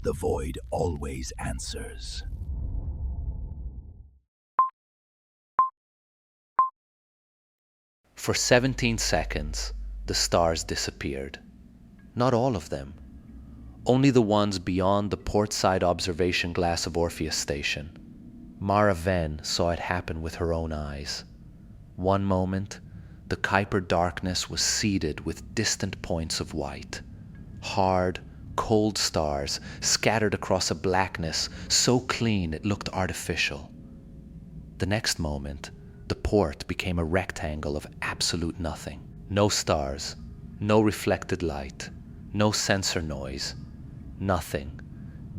The void always answers. For 17 seconds, the stars disappeared. Not all of them. Only the ones beyond the port-side observation glass of Orpheus Station. Mara Venn saw it happen with her own eyes. One moment, the Kuiper darkness was seeded with distant points of white. Hard, cold stars scattered across a blackness so clean it looked artificial. The next moment, the port became a rectangle of absolute nothing. No stars, no reflected light, no sensor noise, nothing.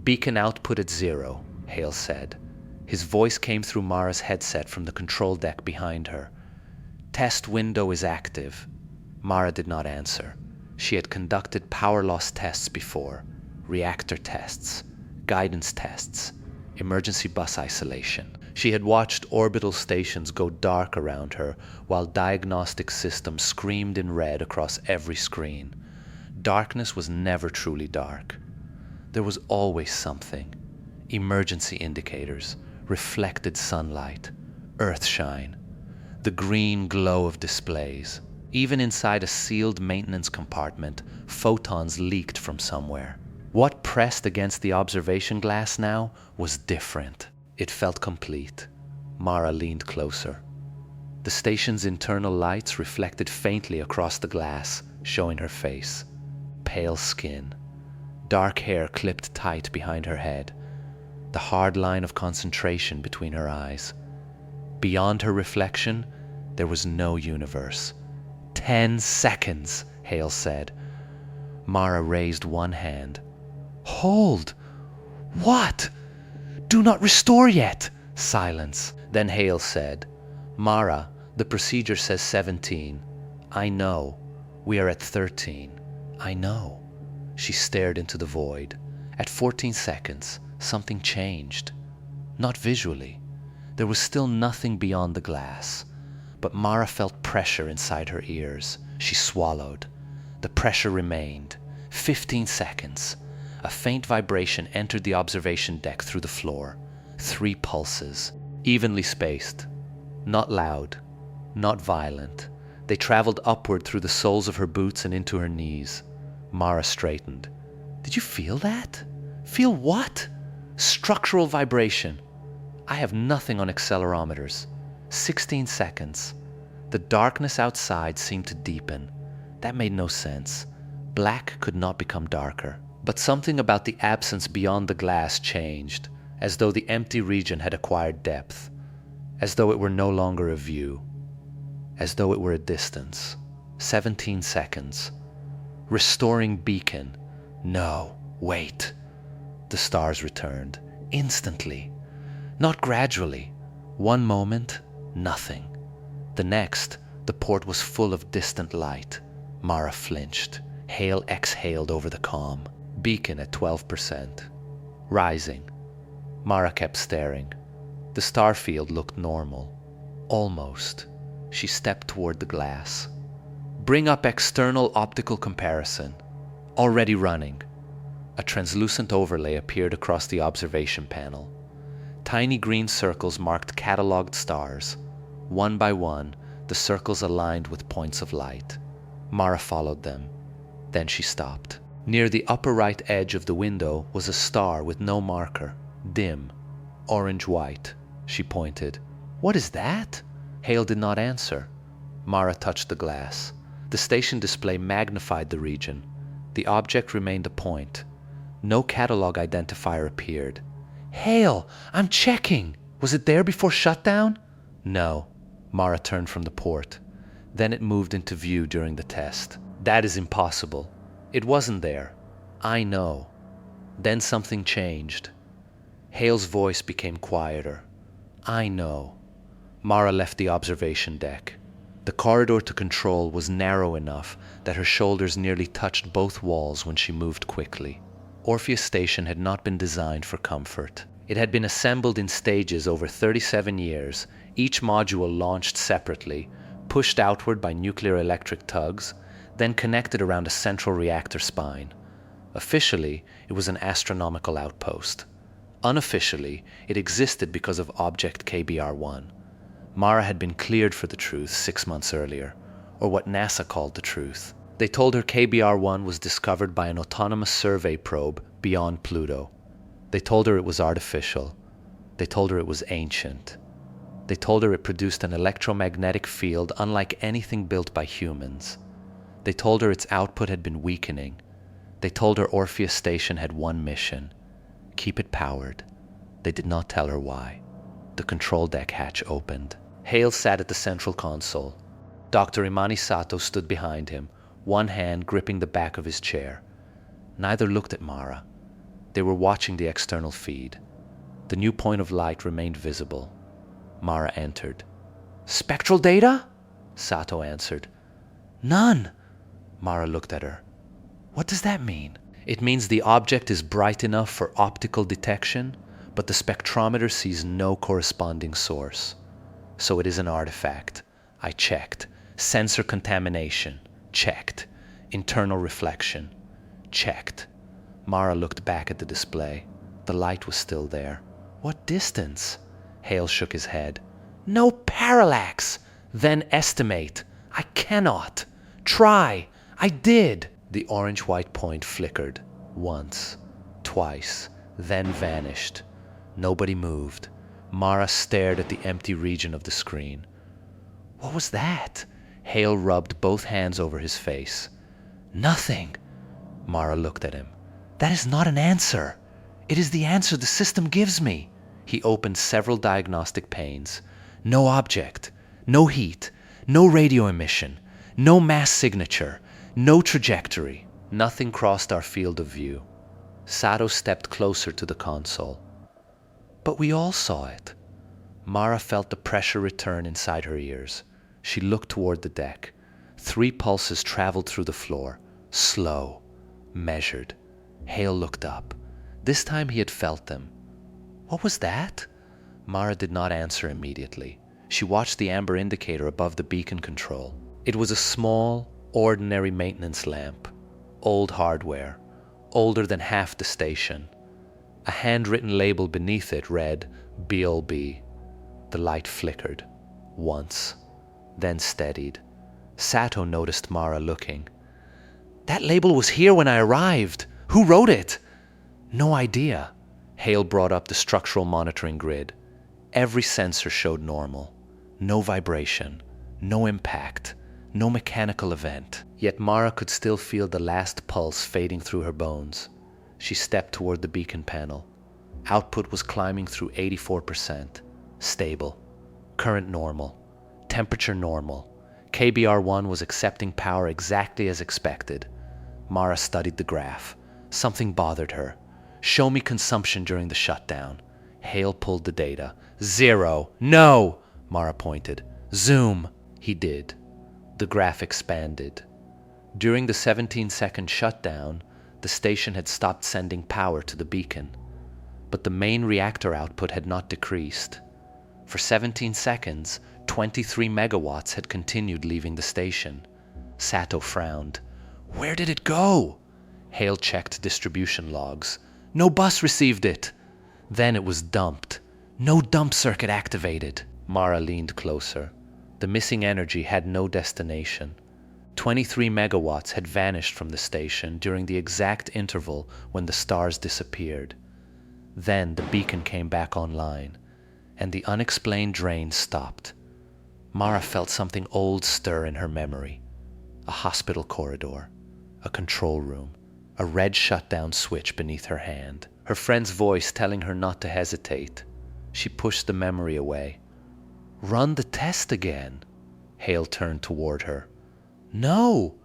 Beacon output at 0, Hale said. His voice came through Mara's headset from the control deck behind her. Test window is active. Mara did not answer. She had conducted power loss tests before, reactor tests, guidance tests, emergency bus isolation. She had watched orbital stations go dark around her while diagnostic systems screamed in red across every screen. Darkness was never truly dark. There was always something. Emergency indicators, reflected sunlight, earthshine, the green glow of displays. Even inside a sealed maintenance compartment, photons leaked from somewhere. What pressed against the observation glass now was different. It felt complete. Mara leaned closer. The station's internal lights reflected faintly across the glass, showing her face. Pale skin. Dark hair clipped tight behind her head. The hard line of concentration between her eyes. Beyond her reflection, there was no universe. 10 seconds, Hale said. Mara raised one hand. Hold! What? Do not restore yet! Silence. Then Hale said, Mara, the procedure says 17. I know. We are at 13. I know. She stared into the void. At 14 seconds, something changed. Not visually. There was still nothing beyond the glass. But Mara felt pressure inside her ears. She swallowed. The pressure remained. 15 seconds. A faint vibration entered the observation deck through the floor. 3 pulses, evenly spaced. Not loud, not violent. They traveled upward through the soles of her boots and into her knees. Mara straightened. Did you feel that? Feel what? Structural vibration. I have nothing on accelerometers. 16 seconds. The darkness outside seemed to deepen. That made no sense. Black could not become darker. But something about the absence beyond the glass changed, as though the empty region had acquired depth, as though it were no longer a view, as though it were a distance. 17 seconds. Restoring beacon. No, wait. The stars returned. Instantly. Not gradually. One moment, nothing. The next, the port was full of distant light. Mara flinched. Hale exhaled over the comm. Beacon at 12%. Rising. Mara kept staring. The star field looked normal. Almost. She stepped toward the glass. Bring up external optical comparison. Already running. A translucent overlay appeared across the observation panel. Tiny green circles marked catalogued stars. One by one, the circles aligned with points of light. Mara followed them. Then she stopped. Near the upper right edge of the window was a star with no marker. Dim. Orange-white. She pointed. What is that? Hale did not answer. Mara touched the glass. The station display magnified the region. The object remained a point. No catalog identifier appeared. Hale, I'm checking. Was it there before shutdown? No. Mara turned from the port. Then it moved into view during the test. That is impossible. It wasn't there. I know. Then something changed. Hale's voice became quieter. I know. Mara left the observation deck. The corridor to control was narrow enough that her shoulders nearly touched both walls when she moved quickly. Orpheus Station had not been designed for comfort. It had been assembled in stages over 37 years, each module launched separately, pushed outward by nuclear electric tugs, then connected around a central reactor spine. Officially, it was an astronomical outpost. Unofficially, it existed because of object KBR-1. Mara had been cleared for the truth 6 months earlier, or what NASA called the truth. They told her KBR-1 was discovered by an autonomous survey probe beyond Pluto. They told her it was artificial. They told her it was ancient. They told her it produced an electromagnetic field unlike anything built by humans. They told her its output had been weakening. They told her Orpheus Station had one mission: keep it powered. They did not tell her why. The control deck hatch opened. Hale sat at the central console. Dr. Imani Sato stood behind him, one hand gripping the back of his chair. Neither looked at Mara. They were watching the external feed. The new point of light remained visible. Mara entered. "Spectral data?" Sato answered. "None." Mara looked at her. "What does that mean?" "It means the object is bright enough for optical detection, but the spectrometer sees no corresponding source. So it is an artifact. I checked. Sensor contamination. Checked. Internal reflection. Checked." Mara looked back at the display. The light was still there. "What distance?" Hale shook his head. "No parallax! Then estimate." "I cannot." "Try." "I did." The orange-white point flickered. Once. Twice. Then vanished. Nobody moved. Mara stared at the empty region of the screen. "What was that?" Hale rubbed both hands over his face. "Nothing." Mara looked at him. "That is not an answer. It is the answer the system gives me." He opened several diagnostic panes. "No object. No heat. No radio emission. No mass signature. No trajectory." Nothing crossed our field of view. Sato stepped closer to the console. "But we all saw it." Mara felt the pressure return inside her ears. She looked toward the deck. 3 pulses traveled through the floor. Slow. Measured. Hale looked up. This time he had felt them. "What was that?" Mara did not answer immediately. She watched the amber indicator above the beacon control. It was a small, ordinary maintenance lamp. Old hardware. Older than half the station. A handwritten label beneath it read, "BLB." The light flickered. Once. Then steadied. Sato noticed Mara looking. "That label was here when I arrived. Who wrote it?" "No idea." Hale brought up the structural monitoring grid. Every sensor showed normal. No vibration. No impact. No mechanical event. Yet Mara could still feel the last pulse fading through her bones. She stepped toward the beacon panel. Output was climbing through 84%. Stable. Current normal. Temperature normal. KBR-1 was accepting power exactly as expected. Mara studied the graph. Something bothered her. "Show me consumption during the shutdown." Hale pulled the data. 0. "No!" Mara pointed. "Zoom." He did. The graph expanded. During the 17-second shutdown, the station had stopped sending power to the beacon. But the main reactor output had not decreased. For 17 seconds, 23 megawatts had continued leaving the station. Sato frowned. "Where did it go?" Hale checked distribution logs. "No bus received it." "Then it was dumped." "No dump circuit activated." Mara leaned closer. The missing energy had no destination. 23 megawatts had vanished from the station during the exact interval when the stars disappeared. Then the beacon came back online, and the unexplained drain stopped. Mara felt something old stir in her memory. A hospital corridor, a control room, a red shutdown switch beneath her hand, her friend's voice telling her not to hesitate. She pushed the memory away. "Run the test again." Hale turned toward her. "No."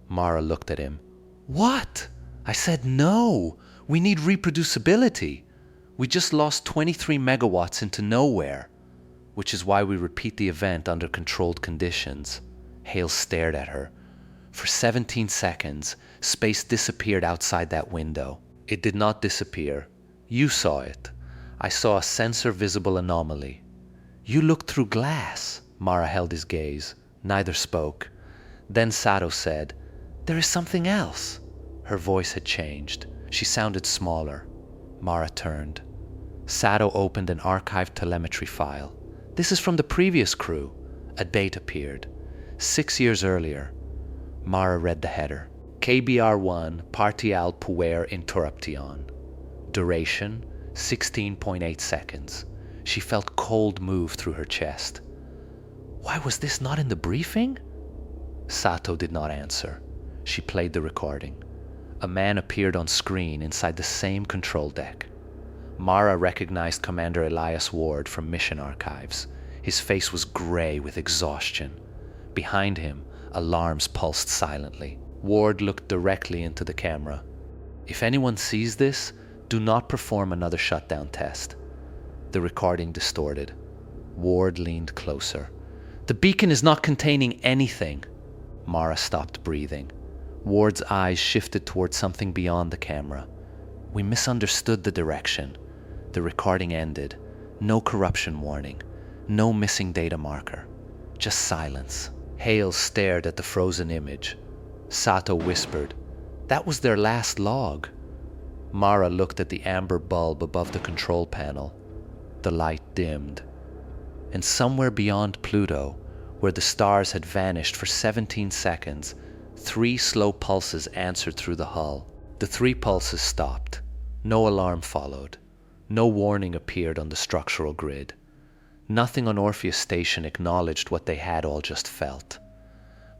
Mara looked at him. "What?" "I said no. We need reproducibility. We just lost 23 megawatts into nowhere, which is why we repeat the event under controlled conditions." Hale stared at her. For 17 seconds, space disappeared outside that window. It did not disappear. You saw it. I saw a sensor-visible anomaly. You looked through glass. Mara held his gaze. Neither spoke. Then Sato said, "There is something else." Her voice had changed. She sounded smaller. Mara turned. Sato opened an archived telemetry file. This is from the previous crew. A date appeared. 6 years earlier. Mara read the header. KBR-1 Partial Puer Interruption. Duration, 16.8 seconds. She felt cold move through her chest. Why was this not in the briefing? Sato did not answer. She played the recording. A man appeared on screen inside the same control deck. Mara recognized Commander Elias Ward from mission archives. His face was gray with exhaustion. Behind him, alarms pulsed silently. Ward looked directly into the camera. If anyone sees this, do not perform another shutdown test. The recording distorted. Ward leaned closer. The beacon is not containing anything. Mara stopped breathing. Ward's eyes shifted towards something beyond the camera. We misunderstood the direction. The recording ended. No corruption warning. No missing data marker. Just silence. Hale stared at the frozen image. Sato whispered, "That was their last log." Mara looked at the amber bulb above the control panel. The light dimmed. And somewhere beyond Pluto, where the stars had vanished for 17 seconds, 3 slow pulses answered through the hull. The 3 pulses stopped. No alarm followed. No warning appeared on the structural grid. Nothing on Orpheus Station acknowledged what they had all just felt.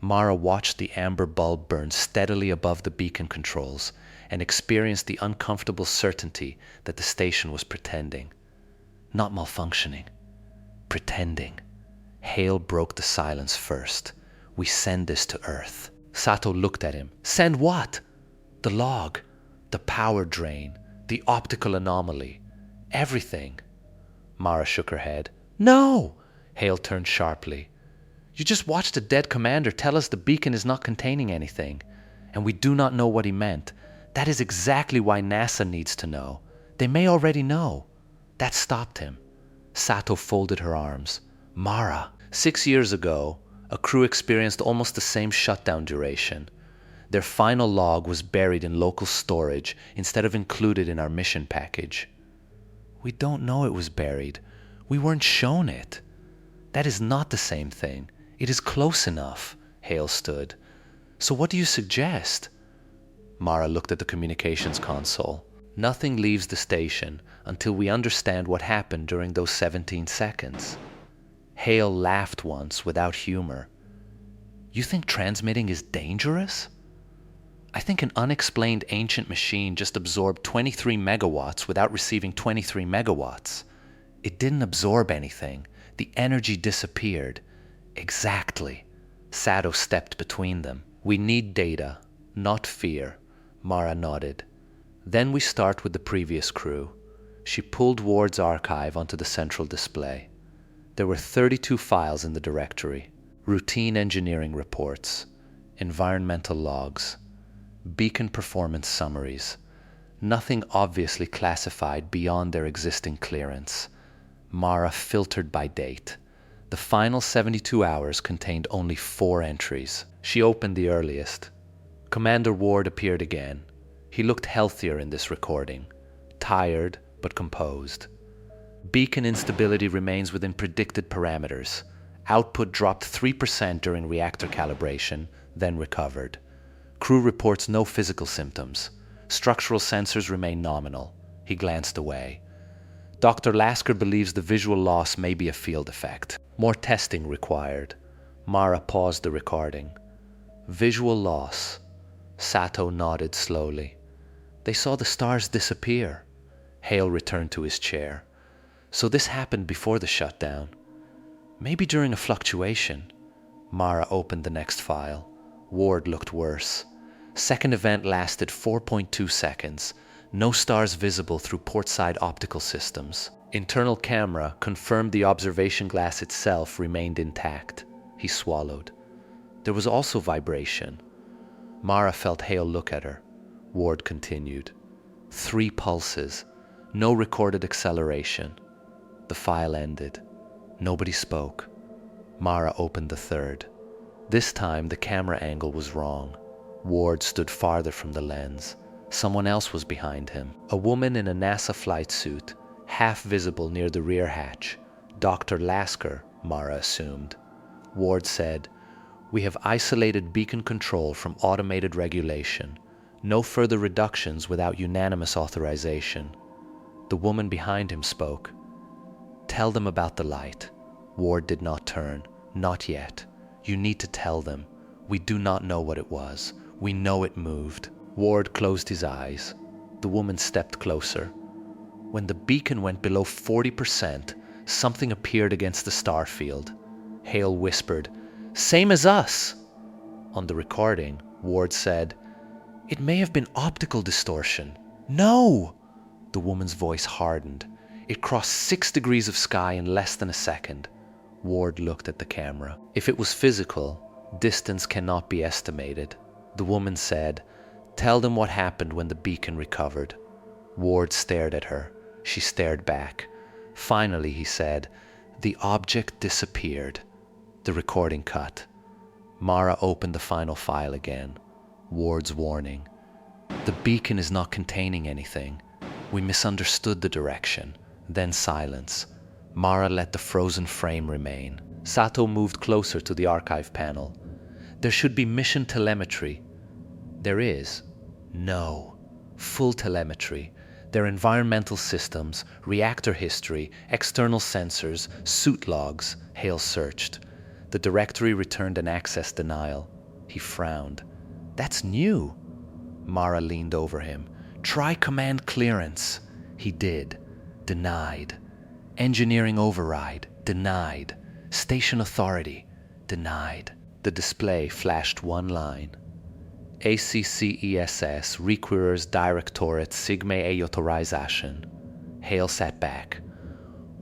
Mara watched the amber bulb burn steadily above the beacon controls and experienced the uncomfortable certainty that the station was pretending. Not malfunctioning. Pretending. Hale broke the silence first. "We send this to Earth." Sato looked at him. "Send what?" "The log. The power drain. The optical anomaly. Everything." Mara shook her head. "No!" Hale turned sharply. "You just watched a dead commander tell us the beacon is not containing anything, and we do not know what he meant. That is exactly why NASA needs to know. They may already know." That stopped him. Sato folded her arms. "Mara, 6 years ago, a crew experienced almost the same shutdown duration. Their final log was buried in local storage instead of included in our mission package." "We don't know it was buried. We weren't shown it." "That is not the same thing. It is close enough." Hale stood. "So what do you suggest?" Mara looked at the communications console. "Nothing leaves the station until we understand what happened during those 17 seconds. Hale laughed once without humor. "You think transmitting is dangerous?" "I think an unexplained ancient machine just absorbed 23 megawatts without receiving 23 megawatts. It didn't absorb anything. The energy disappeared." "Exactly." Sato stepped between them. "We need data, not fear." Mara nodded. "Then we start with the previous crew." She pulled Ward's archive onto the central display. There were 32 files in the directory. Routine engineering reports, environmental logs, beacon performance summaries. Nothing obviously classified beyond their existing clearance. Mara filtered by date. The final 72 hours contained only 4 entries. She opened the earliest. Commander Ward appeared again. He looked healthier in this recording, tired but composed. Beacon instability remains within predicted parameters. Output dropped 3% during reactor calibration, then recovered. Crew reports no physical symptoms. Structural sensors remain nominal. He glanced away. Dr. Lasker believes the visual loss may be a field effect. More testing required. Mara paused the recording. Visual loss. Sato nodded slowly. They saw the stars disappear. Hale returned to his chair. So this happened before the shutdown. Maybe during a fluctuation. Mara opened the next file. Ward looked worse. Second event lasted 4.2 seconds. No stars visible through portside optical systems. Internal camera confirmed the observation glass itself remained intact. He swallowed. There was also vibration. Mara felt Hale look at her. Ward continued. 3 pulses. No recorded acceleration. The file ended. Nobody spoke. Mara opened the third. This time the camera angle was wrong. Ward stood farther from the lens. Someone else was behind him. A woman in a NASA flight suit, half visible near the rear hatch. Dr. Lasker, Mara assumed. Ward said, "We have isolated beacon control from automated regulation. No further reductions without unanimous authorization." The woman behind him spoke. "Tell them about the light." Ward did not turn. "Not yet. You need to tell them. We do not know what it was. We know it moved." Ward closed his eyes. The woman stepped closer. "When the beacon went below 40%, something appeared against the star field." Hale whispered, "Same as us." On the recording, Ward said, "It may have been optical distortion." "No!" The woman's voice hardened. "It crossed 6 degrees of sky in less than a second." Ward looked at the camera. "If it was physical, distance cannot be estimated." The woman said, "Tell them what happened when the beacon recovered." Ward stared at her. She stared back. Finally, he said, "The object disappeared." The recording cut. Mara opened the final file again. Ward's warning. "The beacon is not containing anything. We misunderstood the direction." Then silence. Mara let the frozen frame remain. Sato moved closer to the archive panel. "There should be mission telemetry." "There is." "No. Full telemetry. Their environmental systems, reactor history, external sensors, suit logs." Hale searched. The directory returned an access denial. He frowned. "That's new." Mara leaned over him. "Try command clearance." He did. Denied. Engineering override. Denied. Station authority. Denied. The display flashed one line. ACCESS requires Directorate Sigma Authorization. Hale sat back.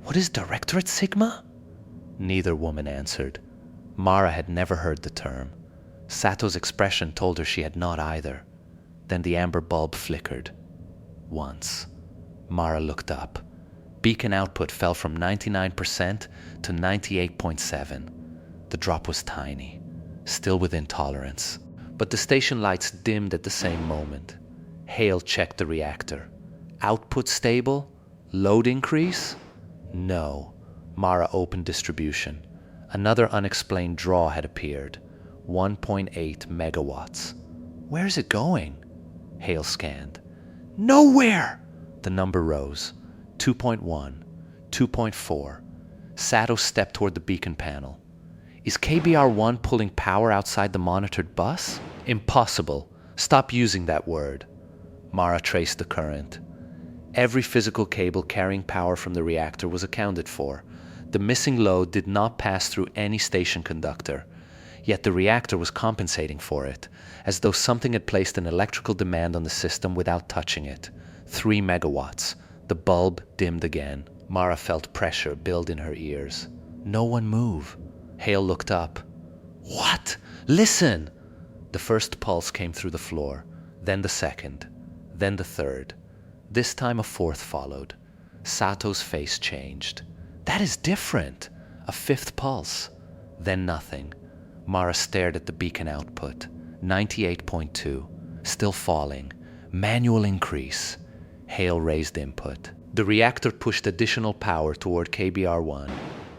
"What is Directorate Sigma?" Neither woman answered. Mara had never heard the term. Sato's expression told her she had not either. Then the amber bulb flickered. Once. Mara looked up. Beacon output fell from 99% to 98.7. The drop was tiny, still within tolerance. But the station lights dimmed at the same moment. Hale checked the reactor. Output stable? Load increase? No. Mara opened distribution. Another unexplained draw had appeared. 1.8 megawatts. Where is it going? Hale scanned. Nowhere! The number rose. 2.1, 2.4. Sato stepped toward the beacon panel. Is KBR-1 pulling power outside the monitored bus? Impossible. Stop using that word. Mara traced the current. Every physical cable carrying power from the reactor was accounted for. The missing load did not pass through any station conductor. Yet the reactor was compensating for it, as though something had placed an electrical demand on the system without touching it. 3 megawatts. The bulb dimmed again. Mara felt pressure build in her ears. No one move. Hale looked up. What? Listen! The first pulse came through the floor, then the second, then the third. This time a fourth followed. Sato's face changed. That is different. A fifth pulse. Then nothing. Mara stared at the beacon output. 98.2. Still falling. Manual increase. Hale raised input. The reactor pushed additional power toward KBR-1.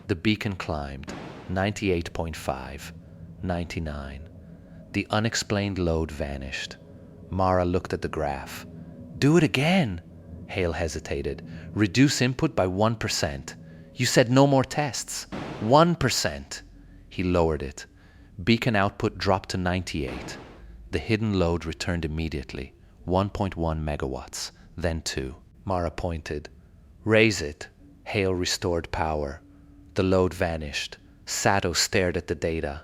The beacon climbed. 98.5. 99. The unexplained load vanished. Mara looked at the graph. Do it again. Hale hesitated. Reduce input by 1%. You said no more tests. 1%. He lowered it. Beacon output dropped to 98. The hidden load returned immediately. 1.1 megawatts. Then 2. Mara pointed. Raise it. Hale restored power. The load vanished. Sato stared at the data.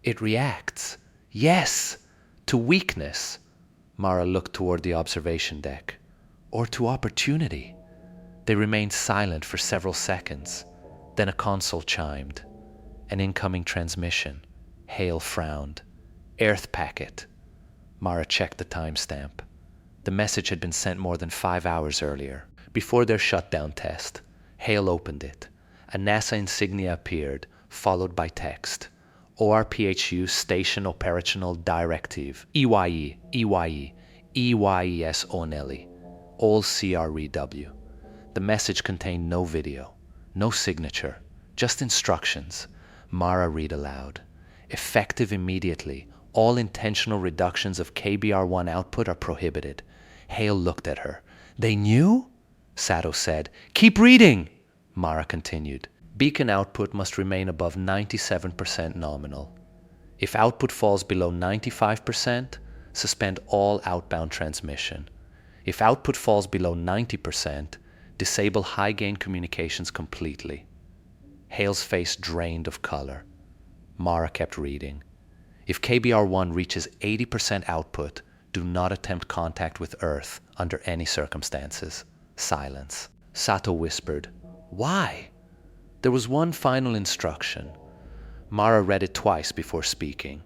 It reacts. Yes. To weakness. Mara looked toward the observation deck. Or to opportunity. They remained silent for several seconds. Then a console chimed. An incoming transmission. Hale frowned. Earth packet. Mara checked the timestamp. The message had been sent more than 5 hours earlier, before their shutdown test. Hale opened it. A NASA insignia appeared, followed by text. ORPHU Station Operational Directive, EYES only, all CREW. The message contained no video, no signature, just instructions. Mara read aloud. Effective immediately, all intentional reductions of KBR1 output are prohibited. Hale looked at her. They knew? Sato said. Keep reading, Mara continued. Beacon output must remain above 97% nominal. If output falls below 95%, suspend all outbound transmission. If output falls below 90%, disable high-gain communications completely. Hale's face drained of color. Mara kept reading. If KBR1 reaches 80% output, do not attempt contact with Earth under any circumstances. Silence. Sato whispered, Why? There was one final instruction. Mara read it twice before speaking.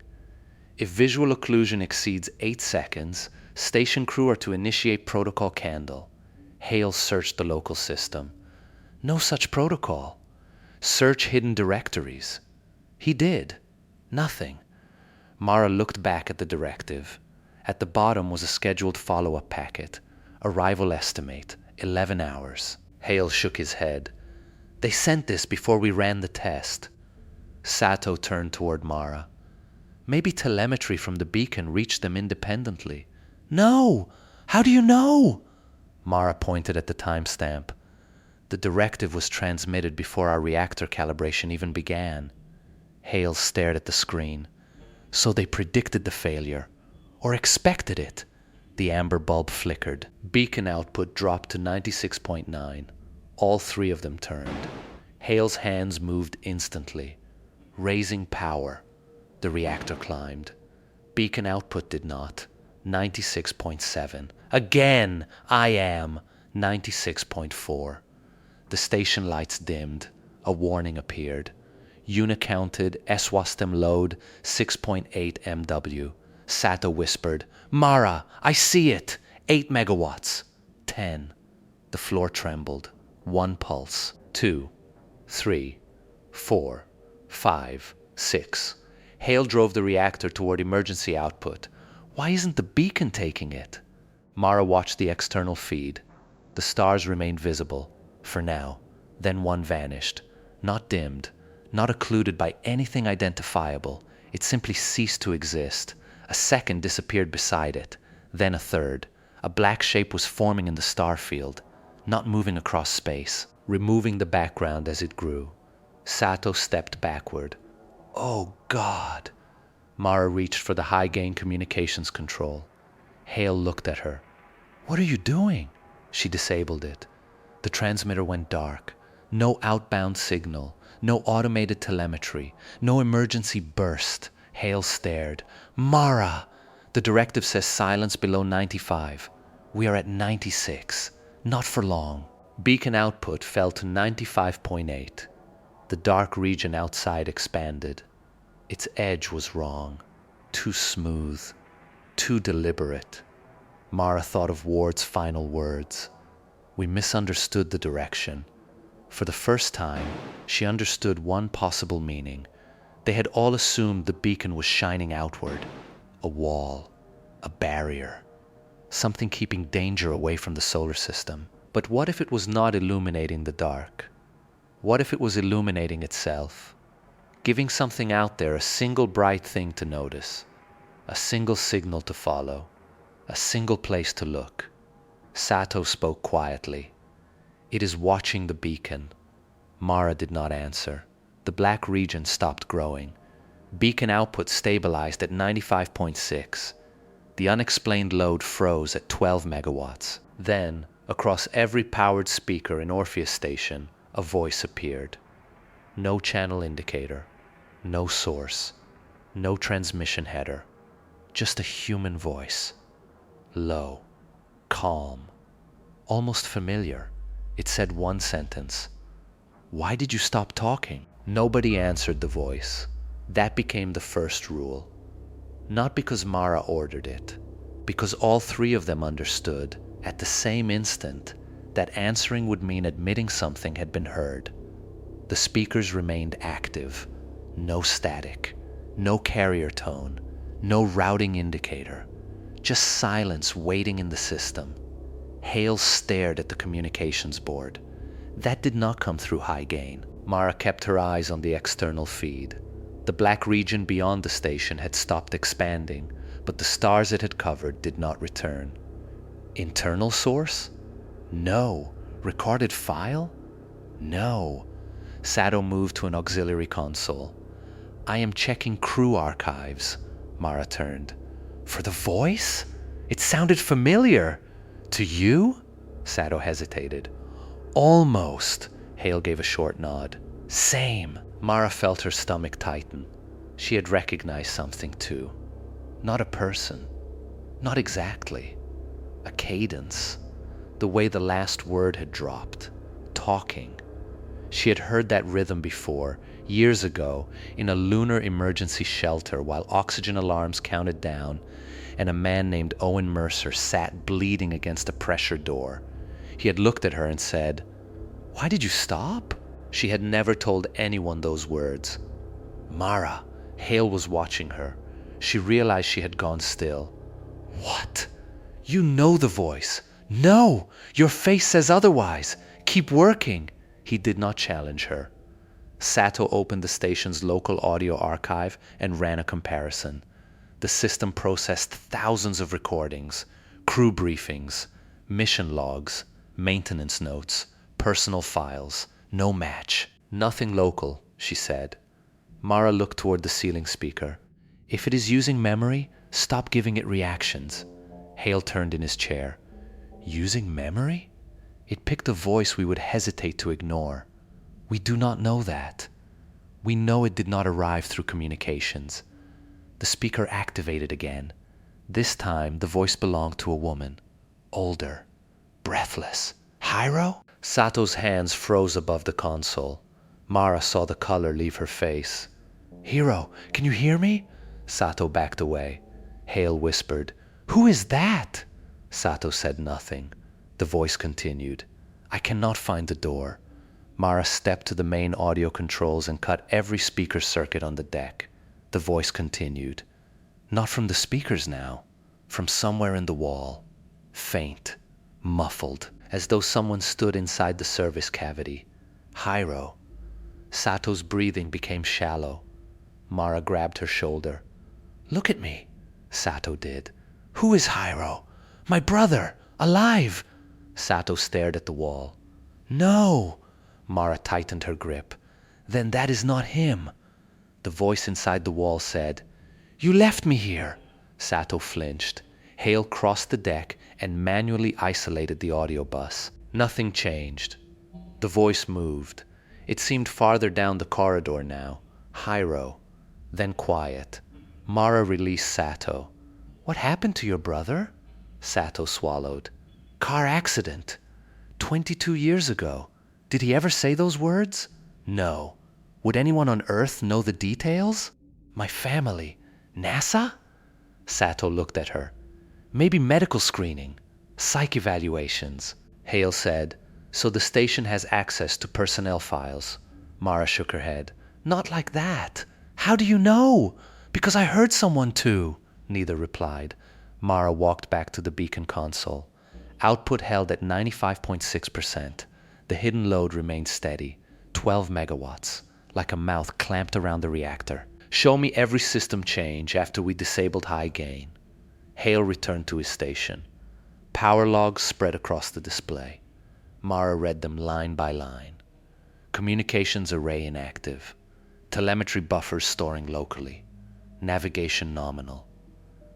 If visual occlusion exceeds 8 seconds, station crew are to initiate protocol candle. Hale searched the local system. No such protocol. Search hidden directories. He did. Nothing. Mara looked back at the directive. At the bottom was a scheduled follow-up packet. Arrival estimate, 11 hours. Hale shook his head. They sent this before we ran the test. Sato turned toward Mara. Maybe telemetry from the beacon reached them independently. No! How do you know? Mara pointed at the timestamp. The directive was transmitted before our reactor calibration even began. Hale stared at the screen. So they predicted the failure. Or expected it. The amber bulb flickered. Beacon output dropped to 96.9. All three of them turned. Hale's hands moved instantly. Raising power. The reactor climbed. Beacon output did not. 96.7. Again, I am. 96.4. The station lights dimmed. A warning appeared. Unicounted SWASTEM load 6.8 MW. Sato whispered, Mara, I see it. 8 megawatts. 10. The floor trembled. 1 pulse. 2. 3. 4. 5. 6. Hale drove the reactor toward emergency output. Why isn't the beacon taking it? Mara watched the external feed. The stars remained visible, for now. Then one vanished. Not dimmed, not occluded by anything identifiable. It simply ceased to exist. A second disappeared beside it. Then a third. A black shape was forming in the star field, not moving across space, removing the background as it grew. Sato stepped backward. Oh, God! Mara reached for the high-gain communications control. Hale looked at her. What are you doing? She disabled it. The transmitter went dark. No outbound signal. No automated telemetry. No emergency burst. Hale stared. Mara! The directive says silence below 95. We are at 96. Not for long. Beacon output fell to 95.8. The dark region outside expanded. Its edge was wrong. Too smooth. Too deliberate. Mara thought of Ward's final words. We misunderstood the direction. For the first time, she understood one possible meaning. They had all assumed the beacon was shining outward. A wall. A barrier. Something keeping danger away from the solar system. But what if it was not illuminating the dark? What if it was illuminating itself? Giving something out there a single bright thing to notice. A single signal to follow. A single place to look. Sato spoke quietly. It is watching the beacon. Mara did not answer. The black region stopped growing. Beacon output stabilized at 95.6. The unexplained load froze at 12 megawatts. Then, across every powered speaker in Orpheus Station, a voice appeared. No channel indicator. No source. No transmission header. Just a human voice. Low. Calm. Almost familiar. It said one sentence. Why did you stop talking? Nobody answered the voice. That became the first rule. Not because Mara ordered it, because all three of them understood, at the same instant, that answering would mean admitting something had been heard. The speakers remained active. No static. No carrier tone, no routing indicator, just silence waiting in the system. Hale stared at the communications board. That did not come through high gain. Mara kept her eyes on the external feed. The black region beyond the station had stopped expanding, but the stars it had covered did not return. Internal source? No. Recorded file? No. Sato moved to an auxiliary console. I am checking crew archives. Mara turned. For the voice? It sounded familiar. To you? Sato hesitated. Almost. Hale gave a short nod. Same. Mara felt her stomach tighten. She had recognized something too. Not a person. Not exactly. A cadence. The way the last word had dropped. Talking. She had heard that rhythm before, years ago, in a lunar emergency shelter while oxygen alarms counted down and a man named Owen Mercer sat bleeding against a pressure door. He had looked at her and said, "Why did you stop?" She had never told anyone those words. Mara. Hale was watching her. She realized she had gone still. What? You know the voice. No! Your face says otherwise. Keep working. He did not challenge her. Sato opened the station's local audio archive and ran a comparison. The system processed thousands of recordings, crew briefings, mission logs, maintenance notes, personal files. No match. Nothing local, she said. Mara looked toward the ceiling speaker. If it is using memory, stop giving it reactions. Hale turned in his chair. Using memory? It picked a voice we would hesitate to ignore. We do not know that. We know it did not arrive through communications. The speaker activated again. This time, the voice belonged to a woman. Older. Breathless. Hiro? Sato's hands froze above the console. Mara saw the color leave her face. Hiro, can you hear me? Sato backed away. Hale whispered, Who is that? Sato said nothing. The voice continued. I cannot find the door. Mara stepped to the main audio controls and cut every speaker circuit on the deck. The voice continued. Not from the speakers now. From somewhere in the wall. Faint. Muffled. As though someone stood inside the service cavity. Hiro. Sato's breathing became shallow. Mara grabbed her shoulder. Look at me. Sato did. Who is Hiro? My brother. Alive. Sato stared at the wall. No. Mara tightened her grip. Then that is not him. The voice inside the wall said, You left me here. Sato flinched. Hale crossed the deck and manually isolated the audio bus. Nothing changed. The voice moved. It seemed farther down the corridor now. Hiro. Then quiet. Mara released Sato. What happened to your brother? Sato swallowed. Car accident. 22 years ago. Did he ever say those words? No. Would anyone on Earth know the details? My family. NASA? Sato looked at her. Maybe medical screening. Psych evaluations. Hale said, So the station has access to personnel files. Mara shook her head. Not like that. How do you know? Because I heard someone too. Neither replied. Mara walked back to the beacon console. Output held at 95.6%. The hidden load remained steady. 12 megawatts. Like a mouth clamped around the reactor. Show me every system change after we disabled high gain. Hale returned to his station. Power logs spread across the display. Mara read them line by line. Communications array inactive. Telemetry buffers storing locally. Navigation nominal.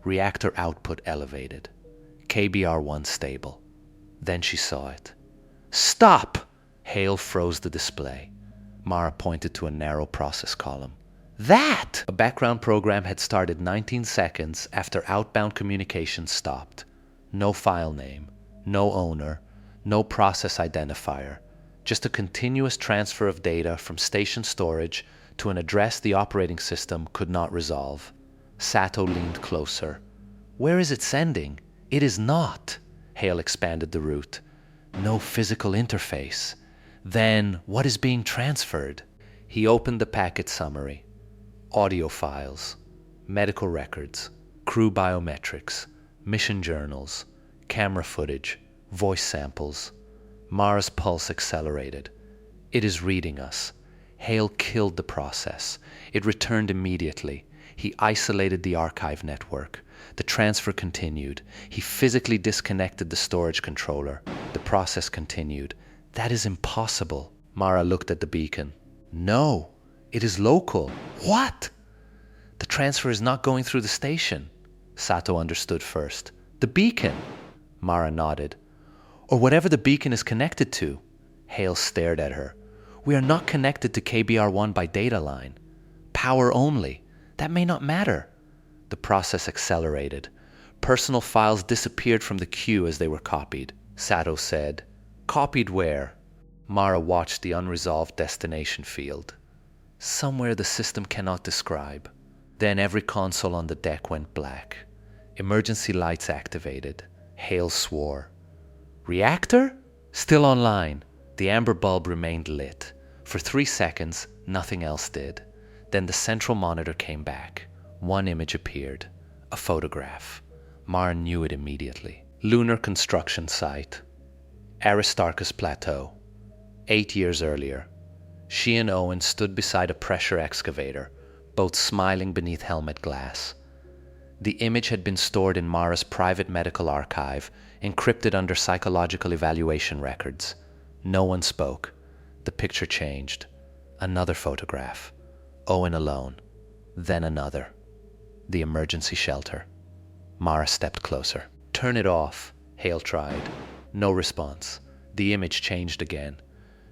Reactor output elevated. KBR1 stable. Then she saw it. Stop! Hale froze the display. Mara pointed to a narrow process column. That! A background program had started 19 seconds after outbound communications stopped. No file name, no owner, no process identifier. Just a continuous transfer of data from station storage to an address the operating system could not resolve. Sato leaned closer. Where is it sending? It is not. Hale expanded the route. No physical interface. Then what is being transferred? He opened the packet summary. Audio files, medical records, crew biometrics, mission journals, camera footage, voice samples. Mara's pulse accelerated. It is reading us. Hale killed the process. It returned immediately. He isolated the archive network. The transfer continued. He physically disconnected the storage controller. The process continued. That is impossible. Mara looked at the beacon. No, it is local. What? The transfer is not going through the station. Sato understood first. The beacon. Mara nodded. Or whatever the beacon is connected to. Hale stared at her. We are not connected to KBR-1 by data line. Power only. That may not matter. The process accelerated. Personal files disappeared from the queue as they were copied. Sato said, "Copied where?" Mara watched the unresolved destination field. Somewhere the system cannot describe. Then every console on the deck went black. Emergency lights activated. Hale swore. Reactor? Still online. The amber bulb remained lit. For 3 seconds, nothing else did. Then the central monitor came back. One image appeared. A photograph. Mara knew it immediately. Lunar construction site. Aristarchus Plateau. 8 years earlier. She and Owen stood beside a pressure excavator, both smiling beneath helmet glass. The image had been stored in Mara's private medical archive, encrypted under psychological evaluation records. No one spoke. The picture changed. Another photograph. Owen alone. Then another. The emergency shelter. Mara stepped closer. "Turn it off," Hale tried. No response. The image changed again.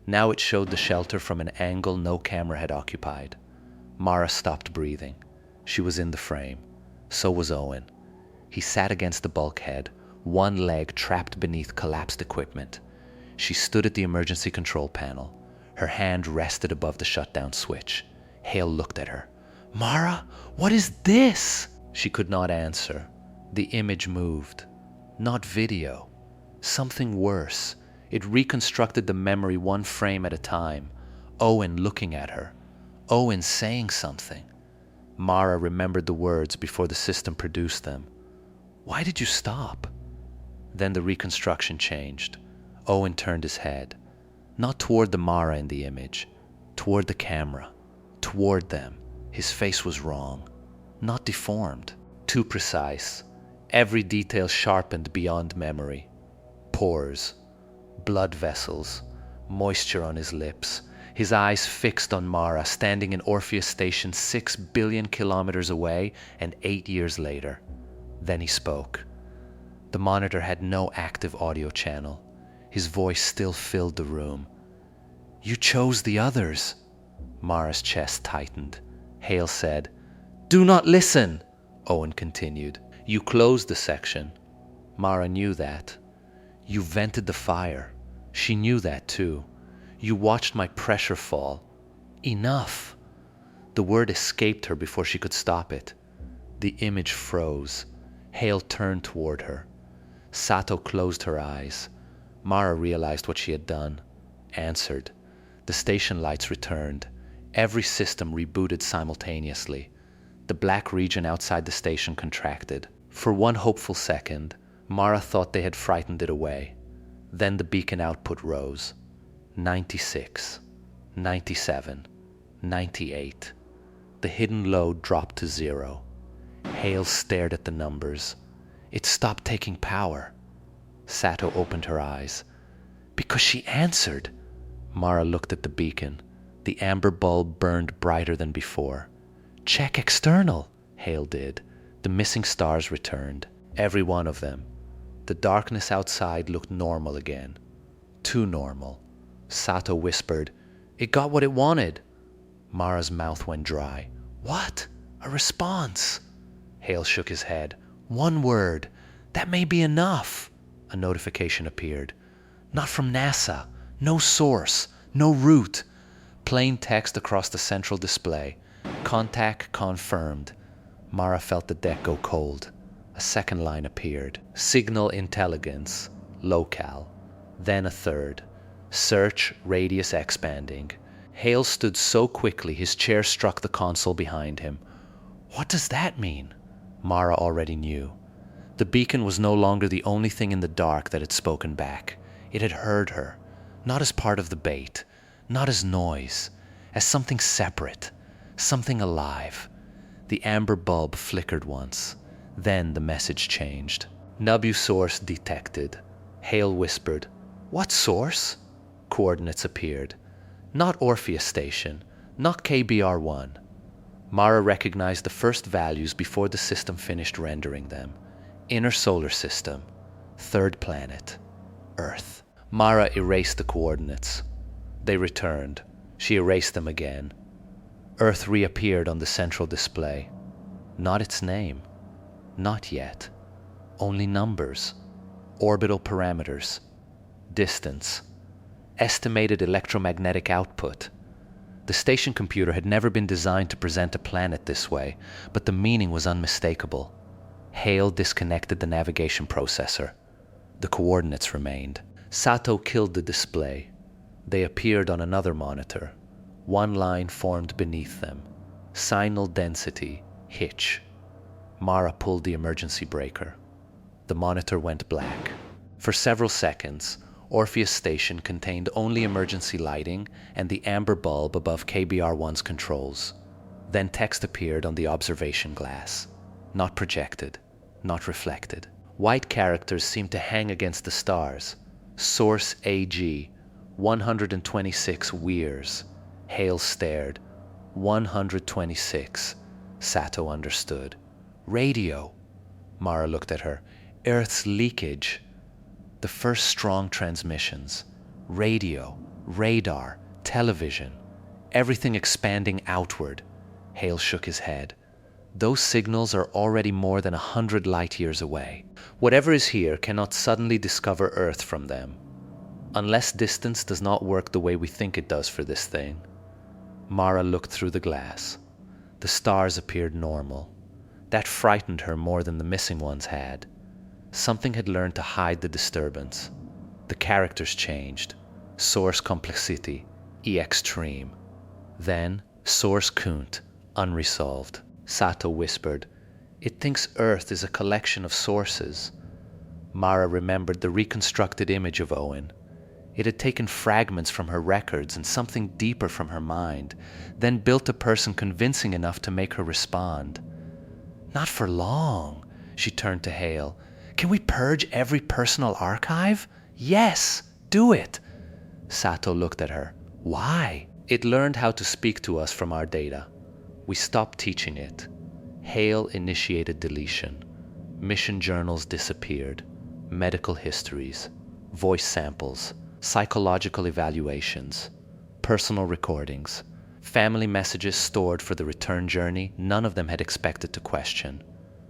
Now it showed the shelter from an angle no camera had occupied. Mara stopped breathing. She was in the frame. So was Owen. He sat against the bulkhead, one leg trapped beneath collapsed equipment. She stood at the emergency control panel. Her hand rested above the shutdown switch. Hale looked at her. "Mara, what is this?" She could not answer. The image moved. Not video. Something worse. It reconstructed the memory one frame at a time. Owen looking at her. Owen saying something. Mara remembered the words before the system produced them. "Why did you stop?" Then the reconstruction changed. Owen turned his head. Not toward the Mara in the image. Toward the camera. Toward them. His face was wrong. Not deformed. Too precise. Every detail sharpened beyond memory. Pores. Blood vessels. Moisture on his lips. His eyes fixed on Mara, standing in Orpheus Station 6 billion kilometers away and 8 years later. Then he spoke. The monitor had no active audio channel. His voice still filled the room. "You chose the others." Mara's chest tightened. Hale said, "Do not listen," Owen continued. "You closed the section." Mara knew that. "You vented the fire." She knew that too. "You watched my pressure fall." Enough! The word escaped her before she could stop it. The image froze. Hale turned toward her. Sato closed her eyes. Mara realized what she had done. Answered. The station lights returned. Every system rebooted simultaneously. The black region outside the station contracted. For one hopeful second, Mara thought they had frightened it away. Then the beacon output rose. 96, 97, 98. The hidden load dropped to 0. Hale stared at the numbers. It stopped taking power. Sato opened her eyes. "Because she answered." Mara looked at the beacon. The amber bulb burned brighter than before. "Check external," Hale did. The missing stars returned. Every one of them. The darkness outside looked normal again. Too normal. Sato whispered, "It got what it wanted." Mara's mouth went dry. "What? A response?" Hale shook his head. "One word. That may be enough." A notification appeared. "Not from NASA. No source. No route." Plain text across the central display. "Contact confirmed." Mara felt the deck go cold. A second line appeared. "Signal intelligence. Locale." Then a third. "Search radius expanding. Hale stood so quickly his chair struck the console behind him. What does that mean? Mara already knew. The beacon was no longer the only thing in the dark that had spoken back. It had heard her, not as part of the bait, not as noise, as something separate, something alive. The amber bulb flickered once. Then the message changed. Nubu source detected. Hale whispered, "What source?" Coordinates appeared. Not Orpheus Station, not KBR-1. Mara recognized the first values before the system finished rendering them. Inner solar system, third planet, Earth. Mara erased the coordinates. They returned. She erased them again. Earth reappeared on the central display. Not its name. Not yet. Only numbers. Orbital parameters. Distance. Estimated electromagnetic output. The station computer had never been designed to present a planet this way, but the meaning was unmistakable. Hale disconnected the navigation processor. The coordinates remained. Sato killed the display. They appeared on another monitor. One line formed beneath them. Signal density, hitch. Mara pulled the emergency breaker. The monitor went black. For several seconds, Orpheus Station contained only emergency lighting and the amber bulb above KBR-1's controls. Then text appeared on the observation glass. Not projected, not reflected. White characters seemed to hang against the stars. Source AG, 126 Weirs. Hale stared. 126. Sato understood. Radio. Mara looked at her. Earth's leakage. The first strong transmissions. Radio, radar, television. Everything expanding outward. Hale shook his head. Those signals are already more than 100 light years away. Whatever is here cannot suddenly discover Earth from them. Unless distance does not work the way we think it does for this thing. Mara looked through the glass. The stars appeared normal. That frightened her more than the missing ones had. Something had learned to hide the disturbance. The characters changed. Source complexity, extreme. Then, source count, unresolved. Sato whispered, "It thinks Earth is a collection of sources." Mara remembered the reconstructed image of Owen. It had taken fragments from her records and something deeper from her mind, then built a person convincing enough to make her respond. "Not for long," she turned to Hale. "Can we purge every personal archive?" "Yes, do it." Sato looked at her. "Why?" "It learned how to speak to us from our data. We stopped teaching it." Hale initiated deletion. Mission journals disappeared. Medical histories. Voice samples. Psychological evaluations. Personal recordings. Family messages stored for the return journey none of them had expected to question.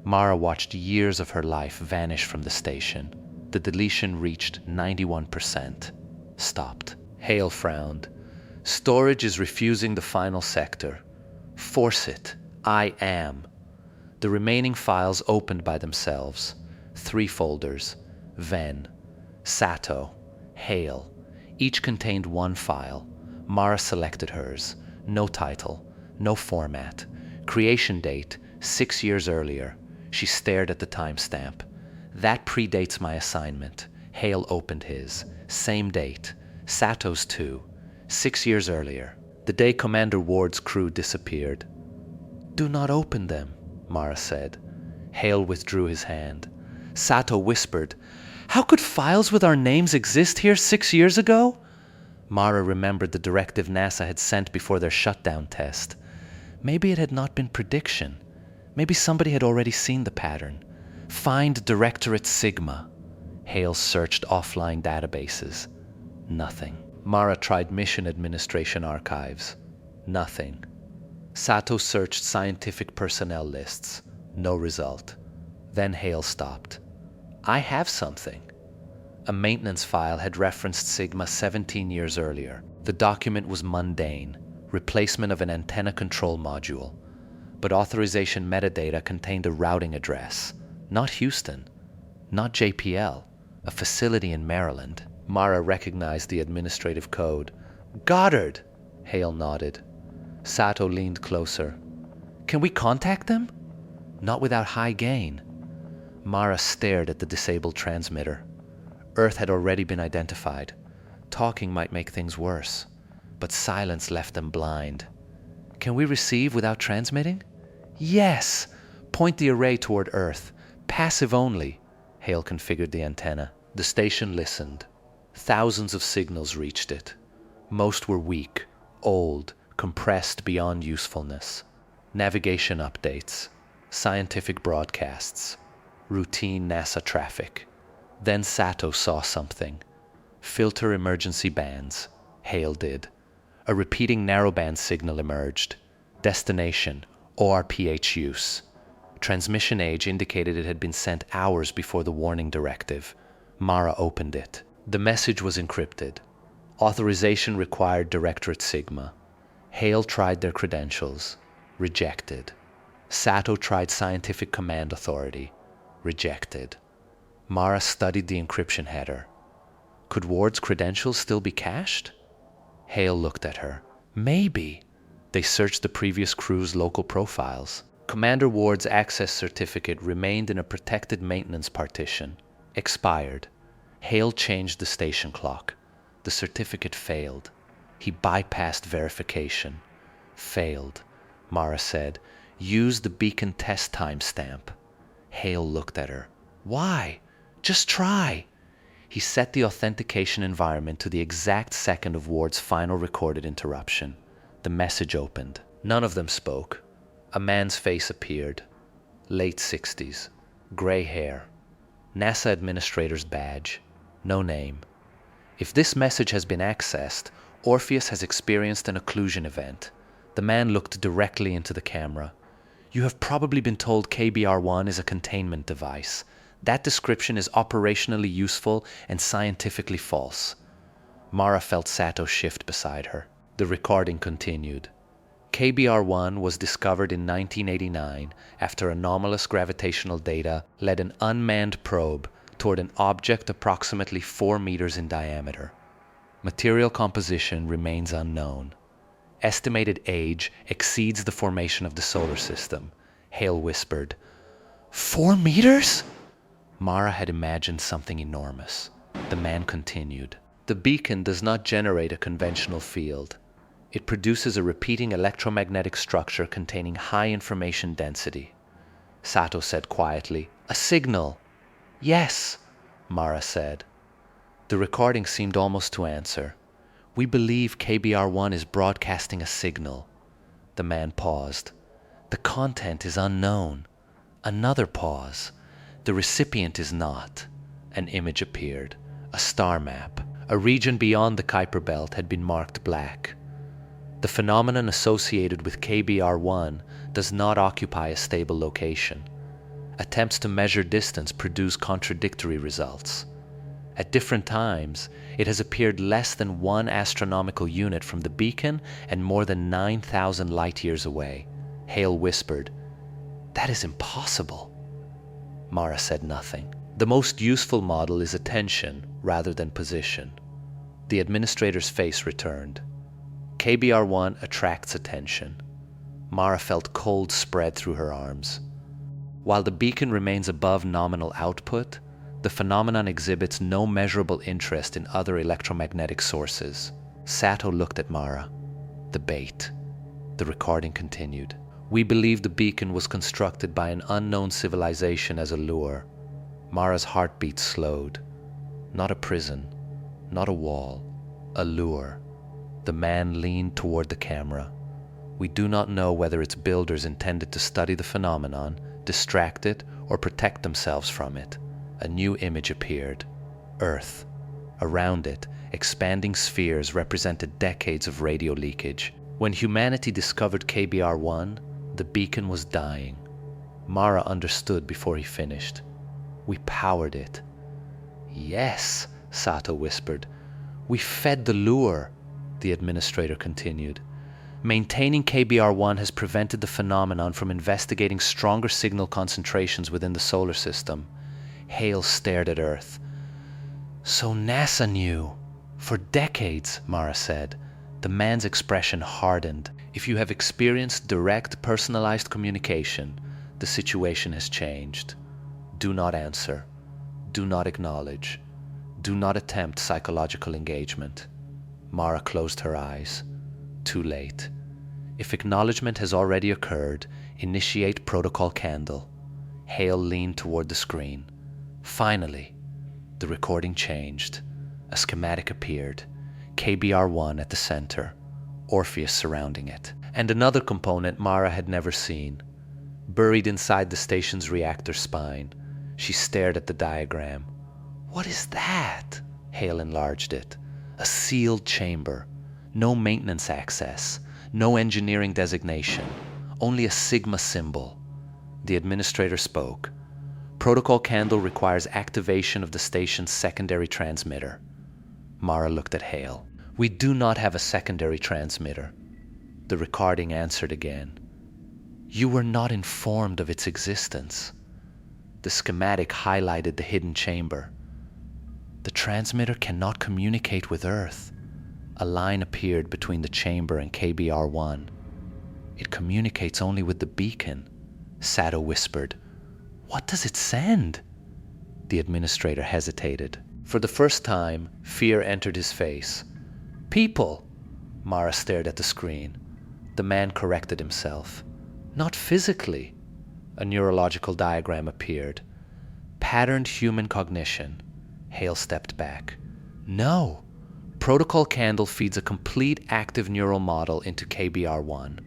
Mara watched years of her life vanish from the station. The deletion reached 91%. Stopped. Hale frowned. "Storage is refusing the final sector. Force it. I am." The remaining files opened by themselves. 3 folders. Ven. Sato. Hale. Each contained 1 file. Mara selected hers. No title. No format. Creation date, 6 years earlier. She stared at the timestamp. "That predates my assignment." Hale opened his. Same date. Sato's too. 6 years earlier. The day Commander Ward's crew disappeared. "Do not open them," Mara said. Hale withdrew his hand. Sato whispered, "How could files with our names exist here 6 years ago?" Mara remembered the directive NASA had sent before their shutdown test. Maybe it had not been prediction. Maybe somebody had already seen the pattern. Find Directorate Sigma. Hale searched offline databases. Nothing. Mara tried Mission Administration archives. Nothing. Sato searched scientific personnel lists. No result. Then Hale stopped. "I have something." A maintenance file had referenced Sigma 17 years earlier. The document was mundane, replacement of an antenna control module. But authorization metadata contained a routing address. Not Houston. Not JPL. A facility in Maryland. Mara recognized the administrative code. "Goddard!" Hale nodded. Sato leaned closer. Can we contact them? Not without high gain. Mara stared at the disabled transmitter. Earth had already been identified. Talking might make things worse, but silence left them blind. Can we receive without transmitting? Yes! Point the array toward Earth. Passive only. Hale configured the antenna. The station listened. Thousands of signals reached it. Most were weak, old, compressed beyond usefulness. Navigation updates, scientific broadcasts, routine NASA traffic. Then Sato saw something. Filter emergency bands. Hale did. A repeating narrowband signal emerged. Destination, ORPH use. Transmission age indicated it had been sent hours before the warning directive. Mara opened it. The message was encrypted. Authorization required Directorate Sigma. Hale tried their credentials. Rejected. Sato tried Scientific Command Authority. Rejected. Mara studied the encryption header. Could Ward's credentials still be cached? Hale looked at her. Maybe. They searched the previous crew's local profiles. Commander Ward's access certificate remained in a protected maintenance partition. Expired. Hale changed the station clock. The certificate failed. He bypassed verification. Failed. Mara said. Use the beacon test timestamp. Hale looked at her. Why? Just try. He set the authentication environment to the exact second of Ward's final recorded interruption. The message opened. None of them spoke. A man's face appeared. Late 60s. Gray hair. NASA administrator's badge. No name. If this message has been accessed, Orpheus has experienced an occlusion event. The man looked directly into the camera. You have probably been told KBR-1 is a containment device. That description is operationally useful and scientifically false. Mara felt Sato shift beside her. The recording continued. KBR-1 was discovered in 1989 after anomalous gravitational data led an unmanned probe toward an object approximately 4 meters in diameter. Material composition remains unknown. Estimated age exceeds the formation of the solar system. Hale whispered. 4 meters? Mara had imagined something enormous. The man continued. The beacon does not generate a conventional field. It produces a repeating electromagnetic structure containing high information density. Sato said quietly, A signal. Yes, Mara said. The recording seemed almost to answer. We believe KBR-1 is broadcasting a signal. The man paused. The content is unknown. Another pause. The recipient is not. An image appeared. A star map. A region beyond the Kuiper Belt had been marked black. The phenomenon associated with KBR-1 does not occupy a stable location. Attempts to measure distance produce contradictory results. At different times, it has appeared less than 1 astronomical unit from the beacon and more than 9,000 light-years away. Hale whispered, That is impossible. Mara said nothing. The most useful model is attention rather than position. The administrator's face returned. KBR-1 attracts attention. Mara felt cold spread through her arms. While the beacon remains above nominal output, the phenomenon exhibits no measurable interest in other electromagnetic sources. Sato looked at Mara. The bait. The recording continued. We believe the beacon was constructed by an unknown civilization as a lure. Mara's heartbeat slowed. Not a prison, not a wall, a lure. The man leaned toward the camera. We do not know whether its builders intended to study the phenomenon, distract it, or protect themselves from it. A new image appeared. Earth. Around it, expanding spheres represented decades of radio leakage. When humanity discovered KBR-1, the beacon was dying. Mara understood before he finished. We powered it. Yes, Sato whispered. We fed the lure, the administrator continued. Maintaining KBR-1 has prevented the phenomenon from investigating stronger signal concentrations within the solar system. Hale stared at Earth. So NASA knew. For decades, Mara said. The man's expression hardened. If you have experienced direct, personalized communication, the situation has changed. Do not answer. Do not acknowledge. Do not attempt psychological engagement. Mara closed her eyes. Too late. If acknowledgement has already occurred, initiate protocol candle. Hale leaned toward the screen. Finally, the recording changed. A schematic appeared. KBR-1 at the center, Orpheus surrounding it, and another component Mara had never seen. Buried inside the station's reactor spine, she stared at the diagram. What is that? Hale enlarged it. A sealed chamber. No maintenance access. No engineering designation. Only a sigma symbol. The administrator spoke. Protocol candle requires activation of the station's secondary transmitter. Mara looked at Hale. We do not have a secondary transmitter. The recording answered again. You were not informed of its existence. The schematic highlighted the hidden chamber. The transmitter cannot communicate with Earth. A line appeared between the chamber and KBR-1. It communicates only with the beacon. Sato whispered. What does it send? The administrator hesitated. For the first time, fear entered his face. People! Mara stared at the screen. The man corrected himself. Not physically. A neurological diagram appeared. Patterned human cognition. Hale stepped back. No. Protocol Candle feeds a complete active neural model into KBR-1.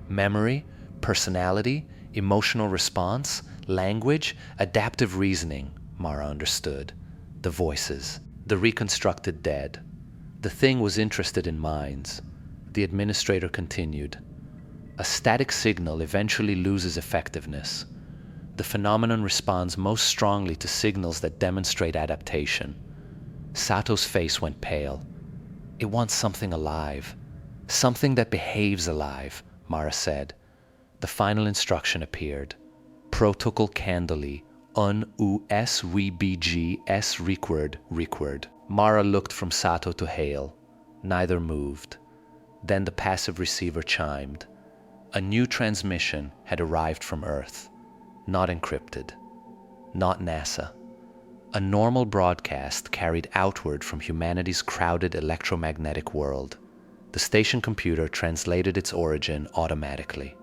Memory, personality, emotional response, language, adaptive reasoning, Mara understood. The voices, the reconstructed dead. The thing was interested in minds. The administrator continued. A static signal eventually loses effectiveness. The phenomenon responds most strongly to signals that demonstrate adaptation. Sato's face went pale. It wants something alive. Something that behaves alive, Mara said. The final instruction appeared. Protocol Candeli, unauthorized s record. Mara looked from Sato to Hale. Neither moved. Then the passive receiver chimed. A new transmission had arrived from Earth. Not encrypted. Not NASA. A normal broadcast carried outward from humanity's crowded electromagnetic world. The station computer translated its origin automatically.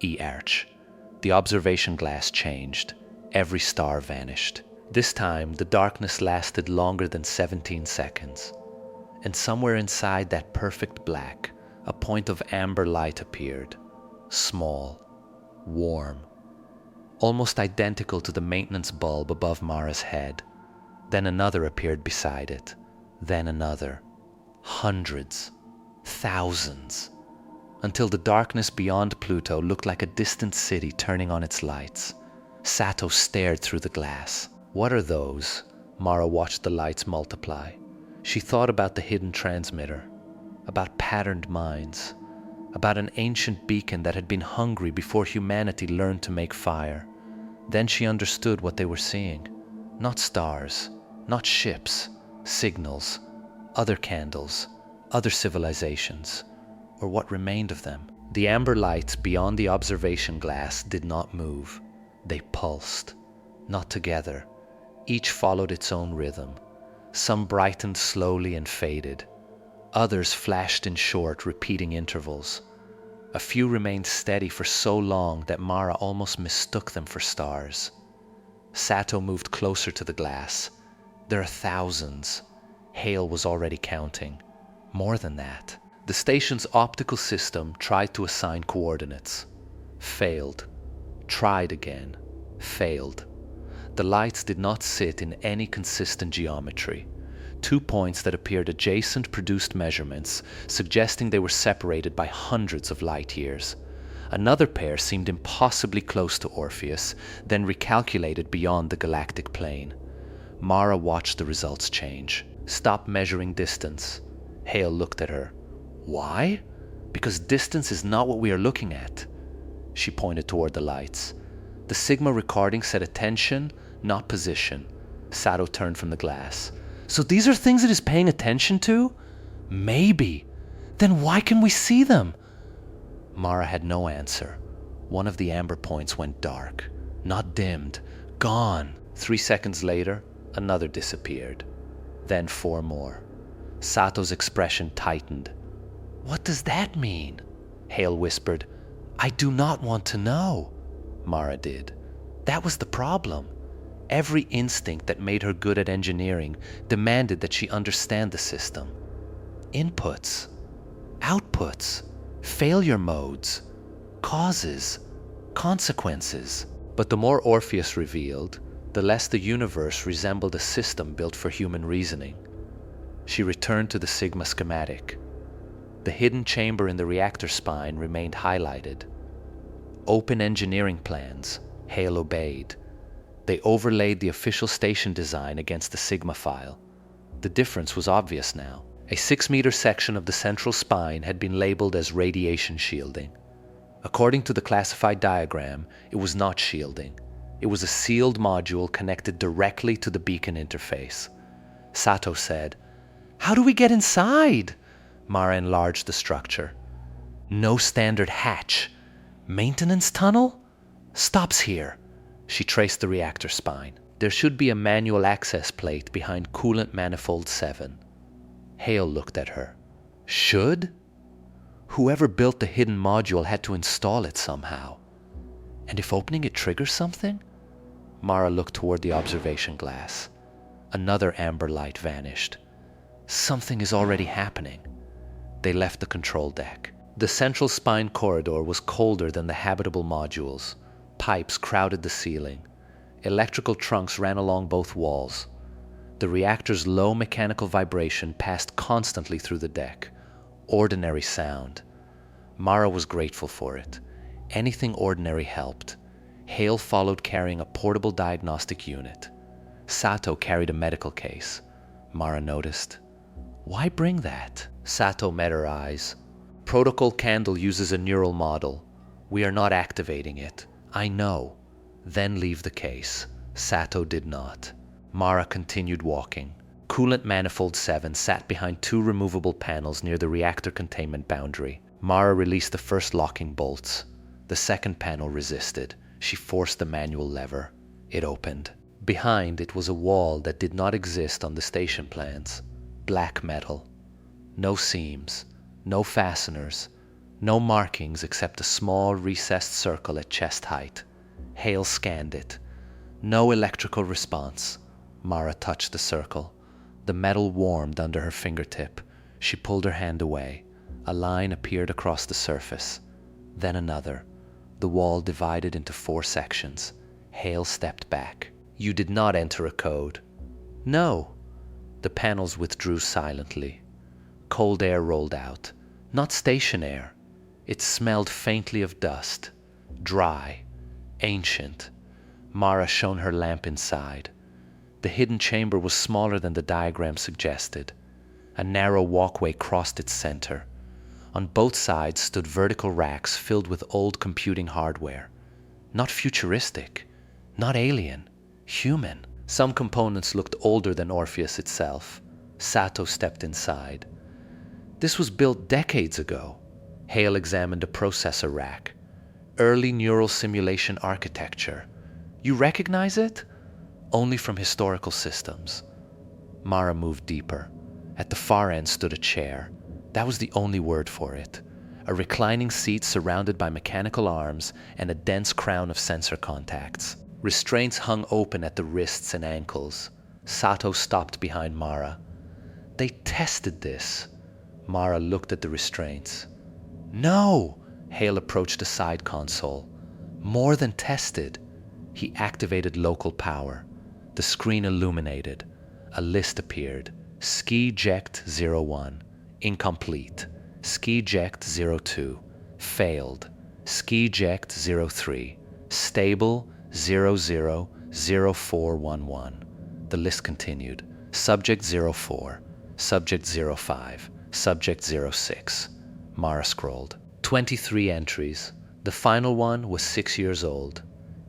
E-arch. The observation glass changed. Every star vanished. This time, the darkness lasted longer than 17 seconds. And somewhere inside that perfect black, a point of amber light appeared. Small. Warm. Almost identical to the maintenance bulb above Mara's head. Then another appeared beside it. Then another. Hundreds. Thousands. Until the darkness beyond Pluto looked like a distant city turning on its lights. Sato stared through the glass. What are those? Mara watched the lights multiply. She thought about the hidden transmitter. About patterned minds. About an ancient beacon that had been hungry before humanity learned to make fire. Then she understood what they were seeing. Not stars, not ships, signals, other candles, other civilizations, or what remained of them. The amber lights beyond the observation glass did not move. They pulsed, not together. Each followed its own rhythm. Some brightened slowly and faded. Others flashed in short, repeating intervals. A few remained steady for so long that Mara almost mistook them for stars. Sato moved closer to the glass. There are thousands. Hale was already counting. More than that. The station's optical system tried to assign coordinates. Failed. Tried again. Failed. The lights did not sit in any consistent geometry. 2 points that appeared adjacent produced measurements, suggesting they were separated by hundreds of light years. Another pair seemed impossibly close to Orpheus, then recalculated beyond the galactic plane. Mara watched the results change. Stop measuring distance. Hale looked at her. Why? Because distance is not what we are looking at. She pointed toward the lights. The Sigma recording said attention, not position. Sato turned from the glass. So these are things it is paying attention to? Maybe. Then why can we see them? Mara had no answer. One of the amber points went dark. Not dimmed. Gone. 3 seconds later, another disappeared. Then 4 more. Sato's expression tightened. What does that mean? Hale whispered. I do not want to know. Mara did. That was the problem. Every instinct that made her good at engineering demanded that she understand the system. Inputs, outputs, failure modes, causes, consequences. But the more Orpheus revealed, the less the universe resembled a system built for human reasoning. She returned to the Sigma schematic. The hidden chamber in the reactor spine remained highlighted. Open engineering plans, Hale obeyed. They overlaid the official station design against the Sigma file. The difference was obvious now. A 6-meter section of the central spine had been labeled as radiation shielding. According to the classified diagram, it was not shielding. It was a sealed module connected directly to the beacon interface. Sato said, "How do we get inside?" Mara enlarged the structure. No standard hatch. Maintenance tunnel? Stops here. She traced the reactor spine. There should be a manual access plate behind coolant manifold 7. Hale looked at her. Should? Whoever built the hidden module had to install it somehow. And if opening it triggers something? Mara looked toward the observation glass. Another amber light vanished. Something is already happening. They left the control deck. The central spine corridor was colder than the habitable modules. Pipes crowded the ceiling. Electrical trunks ran along both walls. The reactor's low mechanical vibration passed constantly through the deck. Ordinary sound. Mara was grateful for it. Anything ordinary helped. Hale followed carrying a portable diagnostic unit. Sato carried a medical case. Mara noticed. Why bring that? Sato met her eyes. Protocol Candle uses a neural model. We are not activating it. I know. Then leave the case. Sato did not. Mara continued walking. Coolant manifold 7 sat behind 2 removable panels near the reactor containment boundary. Mara released the first locking bolts. The second panel resisted. She forced the manual lever. It opened. Behind it was a wall that did not exist on the station plans. Black metal. No seams. No fasteners. No markings except a small recessed circle at chest height. Hale scanned it. No electrical response. Mara touched the circle. The metal warmed under her fingertip. She pulled her hand away. A line appeared across the surface. Then another. The wall divided into 4 sections. Hale stepped back. You did not enter a code. No. The panels withdrew silently. Cold air rolled out. Not station air. It smelled faintly of dust. Dry. Ancient. Mara shone her lamp inside. The hidden chamber was smaller than the diagram suggested. A narrow walkway crossed its center. On both sides stood vertical racks filled with old computing hardware. Not futuristic. Not alien. Human. Some components looked older than Orpheus itself. Sato stepped inside. This was built decades ago. Hale examined a processor rack. Early neural simulation architecture. You recognize it? Only from historical systems. Mara moved deeper. At the far end stood a chair. That was the only word for it. A reclining seat surrounded by mechanical arms and a dense crown of sensor contacts. Restraints hung open at the wrists and ankles. Sato stopped behind Mara. They tested this. Mara looked at the restraints. No! Hale approached a side console. More than tested. He activated local power. The screen illuminated. A list appeared. Ski-ject 01. Incomplete. Ski-ject 02. Failed. Ski-ject 03. Stable 000411. The list continued. Subject 04. Subject 05. Subject 06. Mara scrolled. 23 entries. The final one was 6 years old.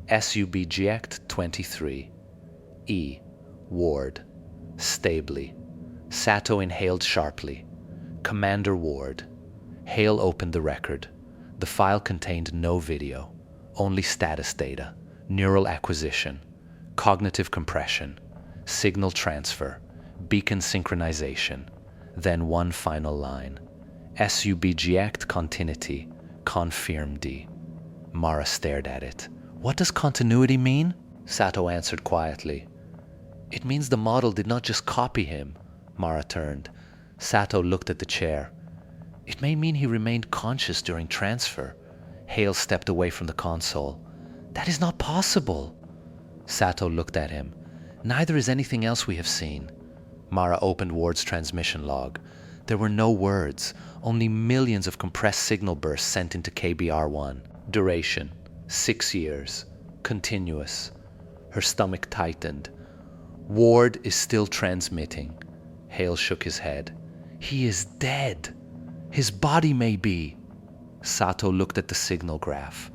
SUBject 23. E. Ward. Stably. Sato inhaled sharply. Commander Ward. Hale opened the record. The file contained no video, only status data, neural acquisition, cognitive compression, signal transfer, beacon synchronization, then one final line. Subject continuity, confirmed. Mara stared at it. What does continuity mean? Sato answered quietly. It means the model did not just copy him. Mara turned. Sato looked at the chair. It may mean he remained conscious during transfer. Hale stepped away from the console. That is not possible. Sato looked at him. Neither is anything else we have seen. Mara opened Ward's transmission log. There were no words, only millions of compressed signal bursts sent into KBR-1. Duration, 6 years. Continuous. Her stomach tightened. Ward is still transmitting. Hale shook his head. He is dead. His body may be. Sato looked at the signal graph.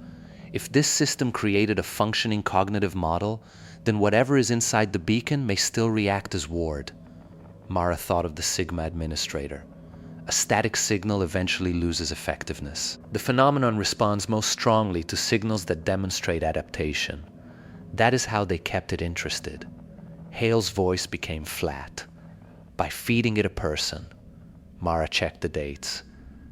If this system created a functioning cognitive model, then whatever is inside the beacon may still react as Ward. Mara thought of the Sigma administrator. A static signal eventually loses effectiveness. The phenomenon responds most strongly to signals that demonstrate adaptation. That is how they kept it interested. Hale's voice became flat. By feeding it a person. Mara checked the dates.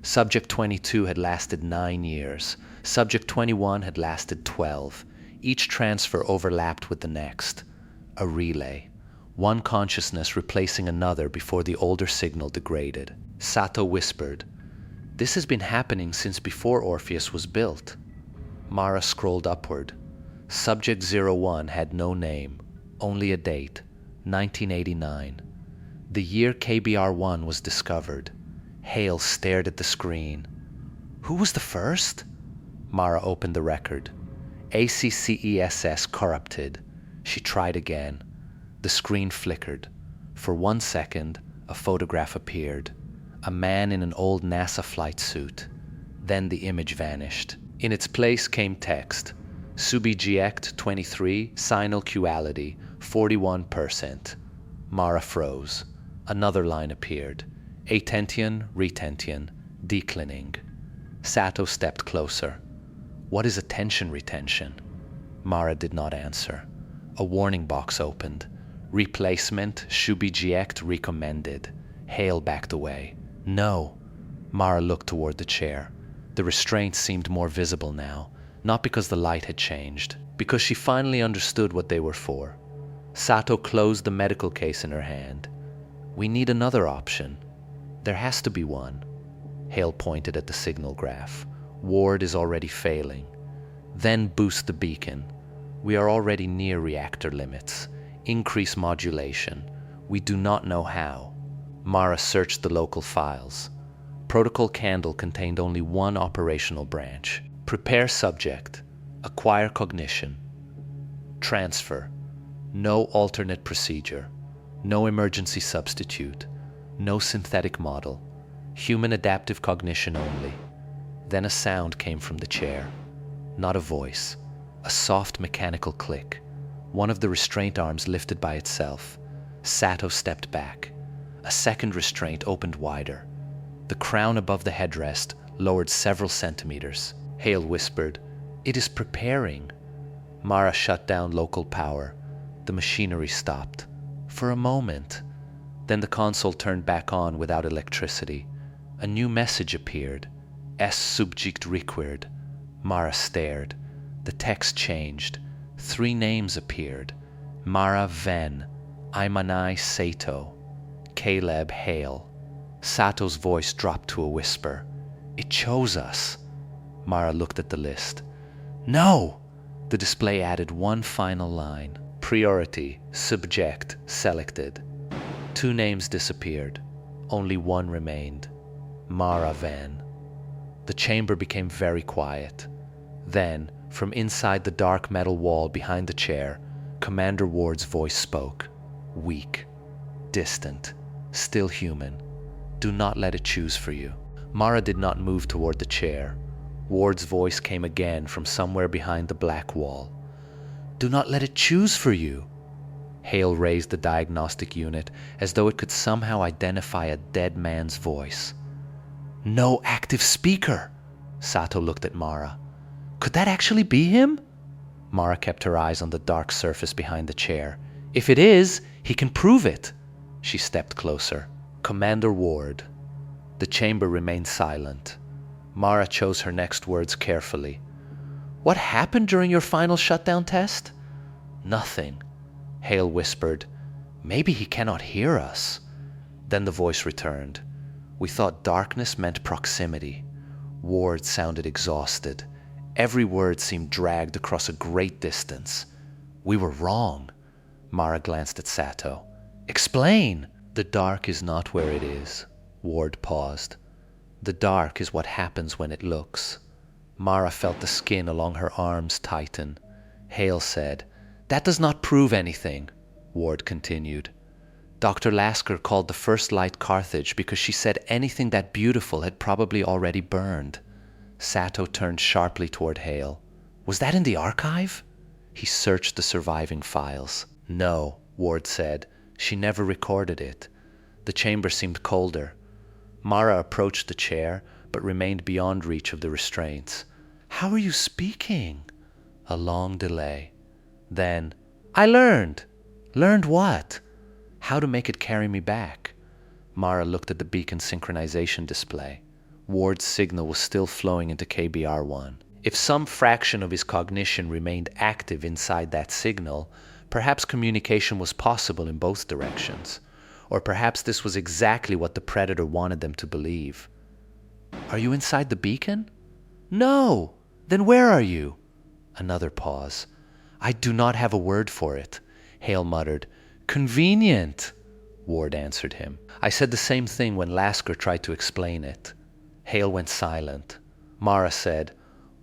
Subject 22 had lasted 9 years. Subject 21 had lasted 12. Each transfer overlapped with the next. A relay. One consciousness replacing another before the older signal degraded. Sato whispered, "This has been happening since before Orpheus was built." Mara scrolled upward. Subject 01 had no name, only a date, 1989. The year KBR-1 was discovered. Hale stared at the screen. Who was the first? Mara opened the record. ACCESS corrupted. She tried again. The screen flickered. For 1 second, a photograph appeared. A man in an old NASA flight suit. Then the image vanished. In its place came text. Subject 23, sinuquality, 41%. Mara froze. Another line appeared. Attention, retention, declining. Sato stepped closer. What is attention retention? Mara did not answer. A warning box opened. Replacement, subject recommended. Hale backed away. No. Mara looked toward the chair. The restraints seemed more visible now, not because the light had changed, because she finally understood what they were for. Sato closed the medical case in her hand. We need another option. There has to be one. Hale pointed at the signal graph. Ward is already failing. Then boost the beacon. We are already near reactor limits. Increase modulation. We do not know how. Mara searched the local files. Protocol Candle contained only one operational branch. Prepare subject. Acquire cognition. Transfer. No alternate procedure. No emergency substitute. No synthetic model. Human adaptive cognition only. Then a sound came from the chair. Not a voice. A soft mechanical click. One of the restraint arms lifted by itself. Sato stepped back. A second restraint opened wider. The crown above the headrest lowered several centimeters. Hale whispered, "It is preparing." Mara shut down local power. The machinery stopped. For a moment. Then the console turned back on without electricity. A new message appeared. S subject required. Mara stared. The text changed. 3 names appeared. Mara Ven, Imanai Sato, Caleb Hale. Sato's voice dropped to a whisper. It chose us. Mara looked at the list. No! The display added one final line. Priority, subject, selected. 2 names disappeared. Only one remained. Mara Van. The chamber became very quiet. Then, from inside the dark metal wall behind the chair, Commander Ward's voice spoke. Weak, distant, still human. Do not let it choose for you. Mara did not move toward the chair. Ward's voice came again from somewhere behind the black wall. Do not let it choose for you. Hale raised the diagnostic unit as though it could somehow identify a dead man's voice. No active speaker. Sato looked at Mara. Could that actually be him? Mara kept her eyes on the dark surface behind the chair. If it is, he can prove it. She stepped closer. Commander Ward. The chamber remained silent. Mara chose her next words carefully. What happened during your final shutdown test? Nothing. Hale whispered. Maybe he cannot hear us. Then the voice returned. We thought darkness meant proximity. Ward sounded exhausted. Every word seemed dragged across a great distance. We were wrong. Mara glanced at Sato. Explain! The dark is not where it is. Ward paused. The dark is what happens when it looks. Mara felt the skin along her arms tighten. Hale said, That does not prove anything. Ward continued. Dr. Lasker called the first light Carthage because she said anything that beautiful had probably already burned. Sato turned sharply toward Hale. Was that in the archive? He searched the surviving files. No, Ward said. She never recorded it. The chamber seemed colder. Mara approached the chair, but remained beyond reach of the restraints. How are you speaking? A long delay. Then, I learned. Learned what? How to make it carry me back. Mara looked at the beacon synchronization display. Ward's signal was still flowing into KBR-1. If some fraction of his cognition remained active inside that signal, perhaps communication was possible in both directions. Or perhaps this was exactly what the Predator wanted them to believe. Are you inside the beacon? No! Then where are you? Another pause. I do not have a word for it. Hale muttered. Convenient, Ward answered him. I said the same thing when Lasker tried to explain it. Hale went silent. Mara said,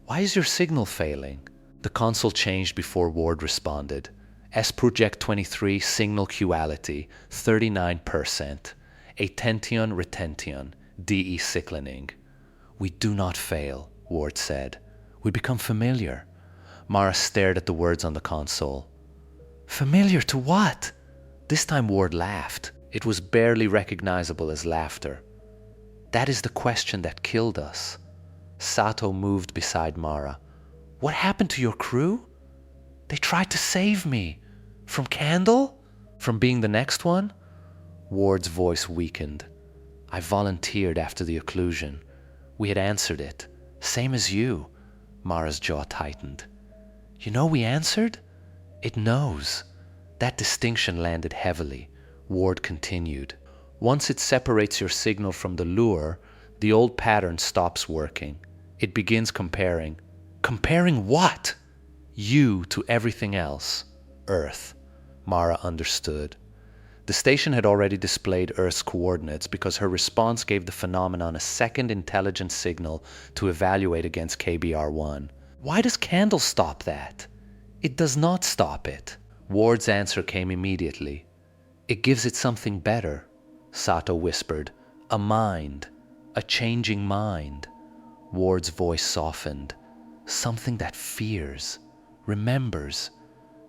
Why is your signal failing? The console changed before Ward responded. S-Project 23 signal quality, 39%. Attention retention, DE cyclining. We do not fail, Ward said. We become familiar. Mara stared at the words on the console. Familiar to what? This time Ward laughed. It was barely recognizable as laughter. That is the question that killed us. Sato moved beside Mara. What happened to your crew? They tried to save me. From Candle? From being the next one? Ward's voice weakened. I volunteered after the occlusion. We had answered it. Same as you. Mara's jaw tightened. You know we answered? It knows. That distinction landed heavily. Ward continued. Once it separates your signal from the lure, the old pattern stops working. It begins comparing. Comparing what? You to everything else. Earth. Mara understood. The station had already displayed Earth's coordinates because her response gave the phenomenon a second intelligence signal to evaluate against KBR-1. Why does Candle stop that? It does not stop it. Ward's answer came immediately. It gives it something better, Sato whispered. A mind. A changing mind. Ward's voice softened. Something that fears, remembers,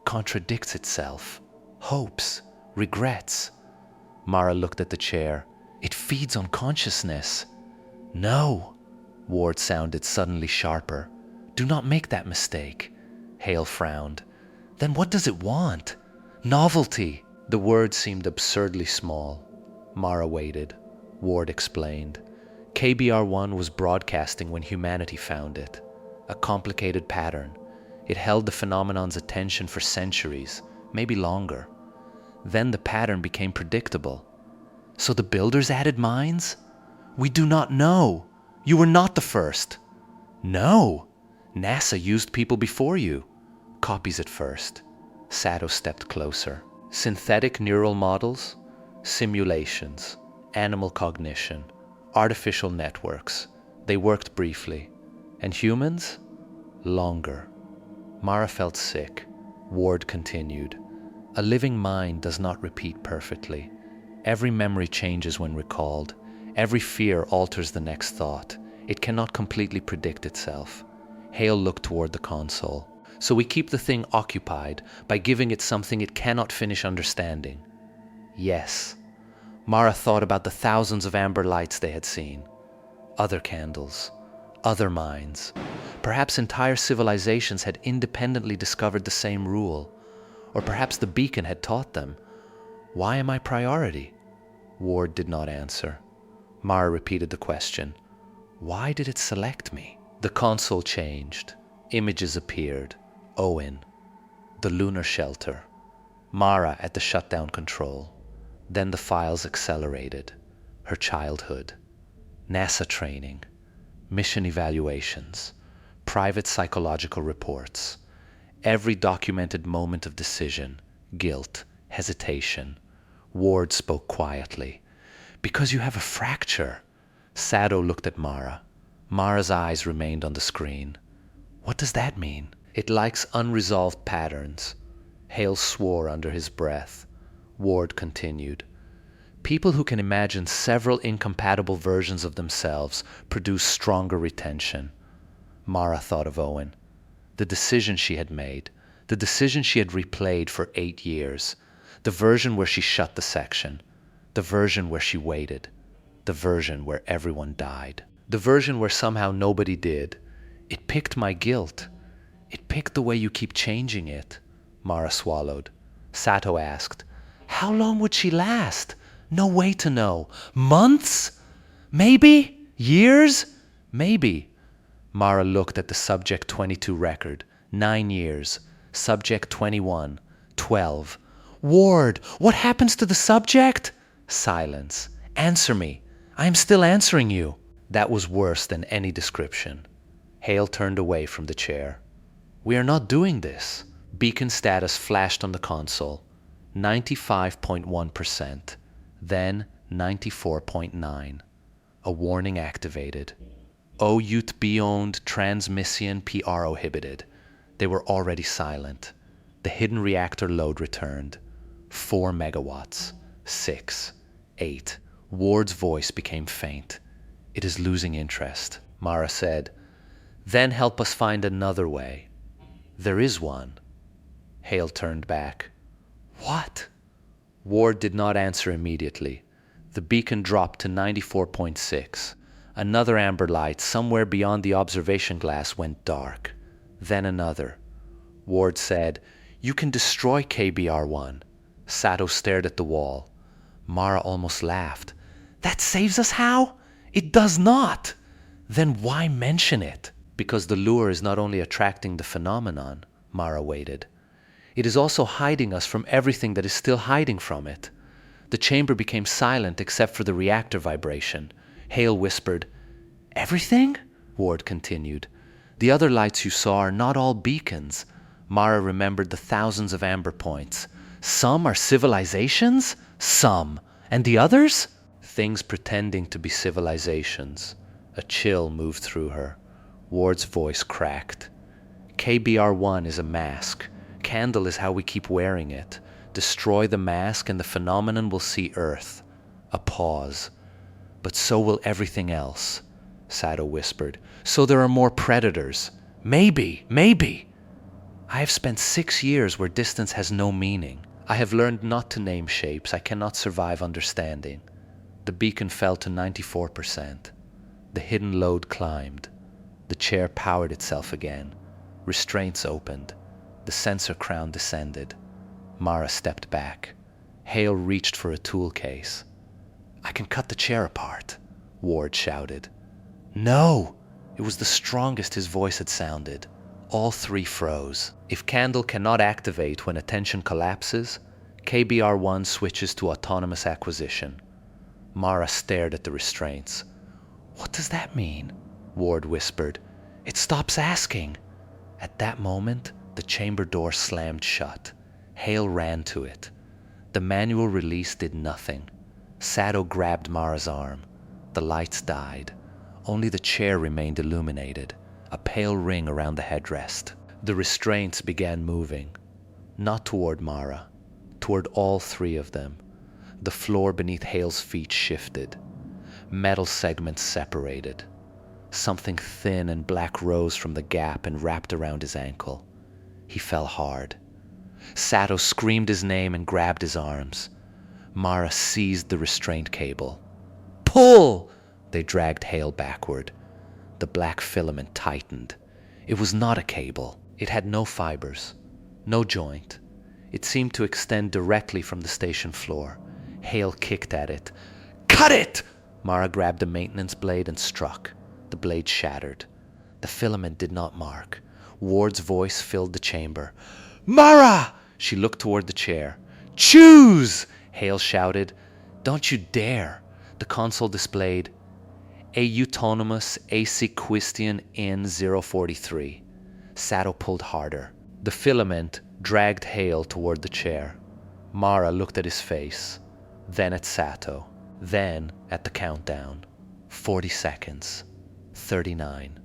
contradicts itself, hopes, regrets. Mara looked at the chair. It feeds on consciousness. No, Ward sounded suddenly sharper. Do not make that mistake. Hale frowned. Then what does it want? Novelty. The word seemed absurdly small. Mara waited. Ward explained. KBR-1 was broadcasting when humanity found it. A complicated pattern. It held the phenomenon's attention for centuries, maybe longer. Then the pattern became predictable. So the builders added minds? We do not know. You were not the first. No. NASA used people before you. Copies at first. Sato stepped closer. Synthetic neural models, simulations, animal cognition, artificial networks. They worked briefly. And humans? Longer. Mara felt sick. Ward continued. A living mind does not repeat perfectly. Every memory changes when recalled. Every fear alters the next thought. It cannot completely predict itself. Hale looked toward the console. So we keep the thing occupied by giving it something it cannot finish understanding. Yes. Mara thought about the thousands of amber lights they had seen. Other candles, other minds. Perhaps entire civilizations had independently discovered the same rule, or perhaps the beacon had taught them. Why am I priority? Ward did not answer. Mara repeated the question. Why did it select me? The console changed. Images appeared. Owen. The lunar shelter. Mara at the shutdown control. Then the files accelerated. Her childhood. NASA training. Mission evaluations. Private psychological reports. Every documented moment of decision, guilt, hesitation. Ward spoke quietly. Because you have a fracture. Sado looked at Mara. Mara's eyes remained on the screen. What does that mean? It likes unresolved patterns. Hale swore under his breath. Ward continued. People who can imagine several incompatible versions of themselves produce stronger retention. Mara thought of Owen. The decision she had made. The decision she had replayed for 8 years. The version where she shut the section. The version where she waited. The version where everyone died. The version where somehow nobody did. It picked my guilt. It picked the way you keep changing it. Mara swallowed. Sato asked, how long would she last? No way to know. Months? Maybe? Years? Maybe. Mara looked at the Subject 22 record. 9 years. Subject 21. 12. Ward, what happens to the subject? Silence. Answer me. I am still answering you. That was worse than any description. Hale turned away from the chair. We are not doing this. Beacon status flashed on the console. 95.1%. Then 94.9. A warning activated. Oyut beyond transmission PR prohibited. They were already silent. The hidden reactor load returned. 4 megawatts. 6. 8. Ward's voice became faint. It is losing interest, Mara said. Then help us find another way. There is one. Hale turned back. What? Ward did not answer immediately. The beacon dropped to 94.6. Another amber light somewhere beyond the observation glass went dark. Then another. Ward said, you can destroy KBR-1. Sato stared at the wall. Mara almost laughed. That saves us how? It does not. Then why mention it? Because the lure is not only attracting the phenomenon, Mara waited. It is also hiding us from everything that is still hiding from it. The chamber became silent except for the reactor vibration. Hale whispered, everything? Ward continued. The other lights you saw are not all beacons. Mara remembered the thousands of amber points. Some are civilizations? Some. And the others? Things pretending to be civilizations. A chill moved through her. Ward's voice cracked. KBR-1 is a mask. Candle is how we keep wearing it. Destroy the mask and the phenomenon will see Earth. A pause. But so will everything else, Sato whispered. So there are more predators. Maybe. I have spent 6 years where distance has no meaning. I have learned not to name shapes I cannot survive understanding. The beacon fell to 94%. The hidden load climbed. The chair powered itself again. Restraints opened. The sensor crown descended. Mara stepped back. Hale reached for a tool case. I can cut the chair apart, Ward shouted. No! It was the strongest his voice had sounded. All 3 froze. If Candle cannot activate when attention collapses, KBR-1 switches to autonomous acquisition. Mara stared at the restraints. What does that mean? Ward whispered. It stops asking. At that moment, the chamber door slammed shut. Hale ran to it. The manual release did nothing. Sato grabbed Mara's arm. The lights died. Only the chair remained illuminated, a pale ring around the headrest. The restraints began moving. Not toward Mara, toward all 3 of them. The floor beneath Hale's feet shifted. Metal segments separated. Something thin and black rose from the gap and wrapped around his ankle. He fell hard. Sato screamed his name and grabbed his arms. Mara seized the restraint cable. Pull! They dragged Hale backward. The black filament tightened. It was not a cable. It had no fibers, no joint. It seemed to extend directly from the station floor. Hale kicked at it. "Cut it!" Mara grabbed a maintenance blade and struck. The blade shattered. The filament did not mark. Ward's voice filled the chamber. "Mara!" She looked toward the chair. "Choose!" Hale shouted. "Don't you dare!" The console displayed a autonomous asequistion in 043. Sato pulled harder. The filament dragged Hale toward the chair. Mara looked at his face, then at Sato, then at the countdown. 40 seconds, 39,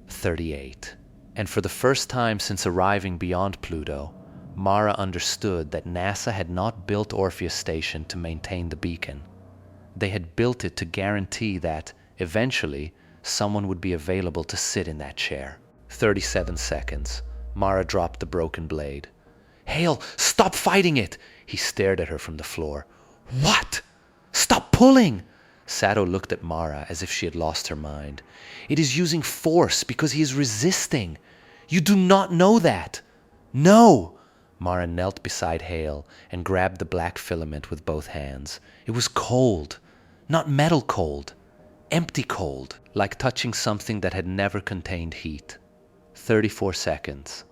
38. And for the first time since arriving beyond Pluto, Mara understood that NASA had not built Orpheus Station to maintain the beacon. They had built it to guarantee that, eventually, someone would be available to sit in that chair. 37 seconds. Mara dropped the broken blade. "Hale, stop fighting it!" He stared at her from the floor. "What? Stop pulling!" Sato looked at Mara as if she had lost her mind. "It is using force because he is resisting. You do not know that." "No!" Mara knelt beside Hale and grabbed the black filament with both hands. It was cold. Not metal cold. Empty cold. Like touching something that had never contained heat. 34 seconds.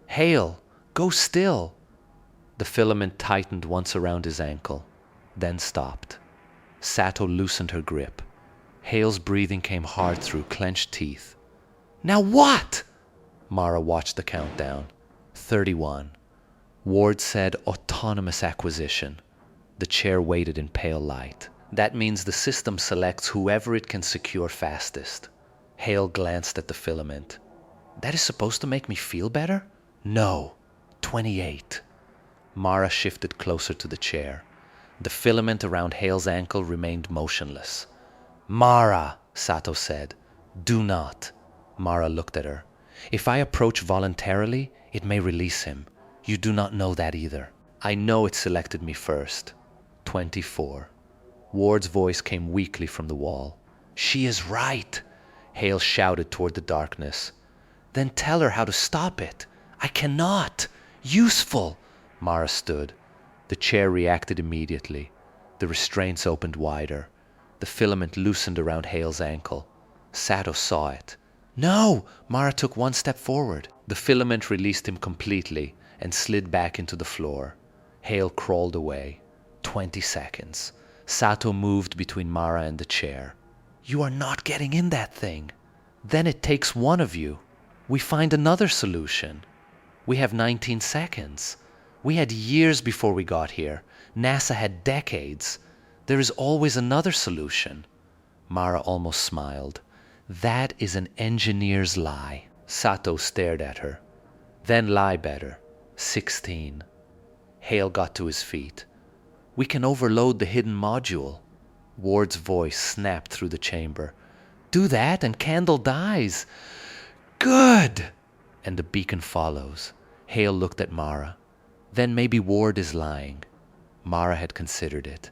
"Hale, go still." The filament tightened once around his ankle, then stopped. Sato loosened her grip. Hale's breathing came hard through clenched teeth. "Now what?" Mara watched the countdown. 31. Ward said autonomous acquisition. The chair waited in pale light. That means the system selects whoever it can secure fastest. Hale glanced at the filament. "That is supposed to make me feel better?" "No." 28. Mara shifted closer to the chair. The filament around Hale's ankle remained motionless. "Mara," Sato said. "Do not." Mara looked at her. "If I approach voluntarily, it may release him. You do not know that either." "I know it selected me first." 24. Ward's voice came weakly from the wall. "She is right," Hale shouted toward the darkness. "Then tell her how to stop it." "I cannot." "Useful." Mara stood. The chair reacted immediately. The restraints opened wider. The filament loosened around Hale's ankle. Sato saw it. "No!" Mara took one step forward. The filament released him completely and slid back into the floor. Hale crawled away. 20 seconds. Sato moved between Mara and the chair. "You are not getting in that thing. Then it takes one of you. We find another solution. We have 19 seconds. We had years before we got here. NASA had decades. There is always another solution." Mara almost smiled. "That is an engineer's lie." Sato stared at her. "Then lie better." 16. Hale got to his feet. "We can overload the hidden module." Ward's voice snapped through the chamber. "Do that and Candle dies." "Good!" And the beacon follows. Hale looked at Mara. "Then maybe Ward is lying." Mara had considered it.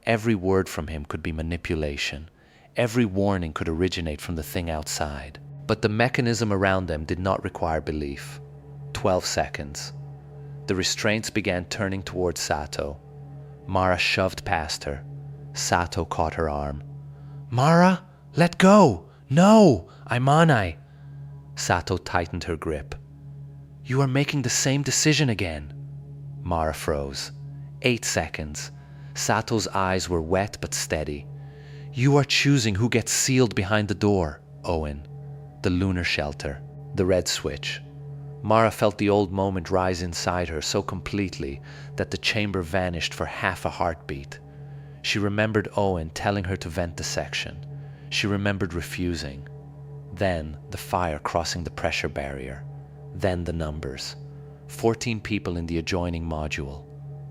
Every word from him could be manipulation. Every warning could originate from the thing outside. But the mechanism around them did not require belief. 12 seconds. The restraints began turning toward Sato. Mara shoved past her. Sato caught her arm. "Mara, let go! No! I'm on. Sato tightened her grip. "You are making the same decision again." Mara froze. 8 seconds. Sato's eyes were wet but steady. "You are choosing who gets sealed behind the door, Owen." The lunar shelter. The red switch. Mara felt the old moment rise inside her so completely that the chamber vanished for half a heartbeat. She remembered Owen telling her to vent the section. She remembered refusing. Then the fire crossing the pressure barrier. Then the numbers. 14 people in the adjoining module.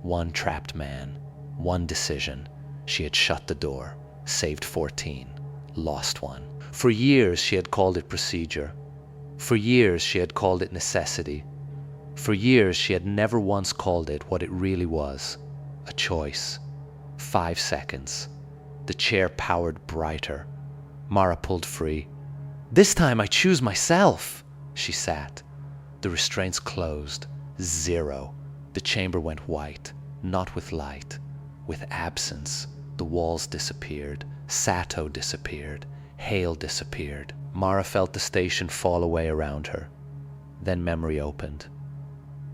One trapped man. One decision. She had shut the door. Saved 14. Lost one. For years she had called it procedure. For years she had called it necessity. For years she had never once called it what it really was. A choice. 5 seconds. The chair powered brighter. Mara pulled free. This time I choose myself. She sat. The restraints closed. 0. The chamber went white, not with light, with absence. The walls disappeared. Sato disappeared. Hale disappeared. Mara felt the station fall away around her. Then memory opened.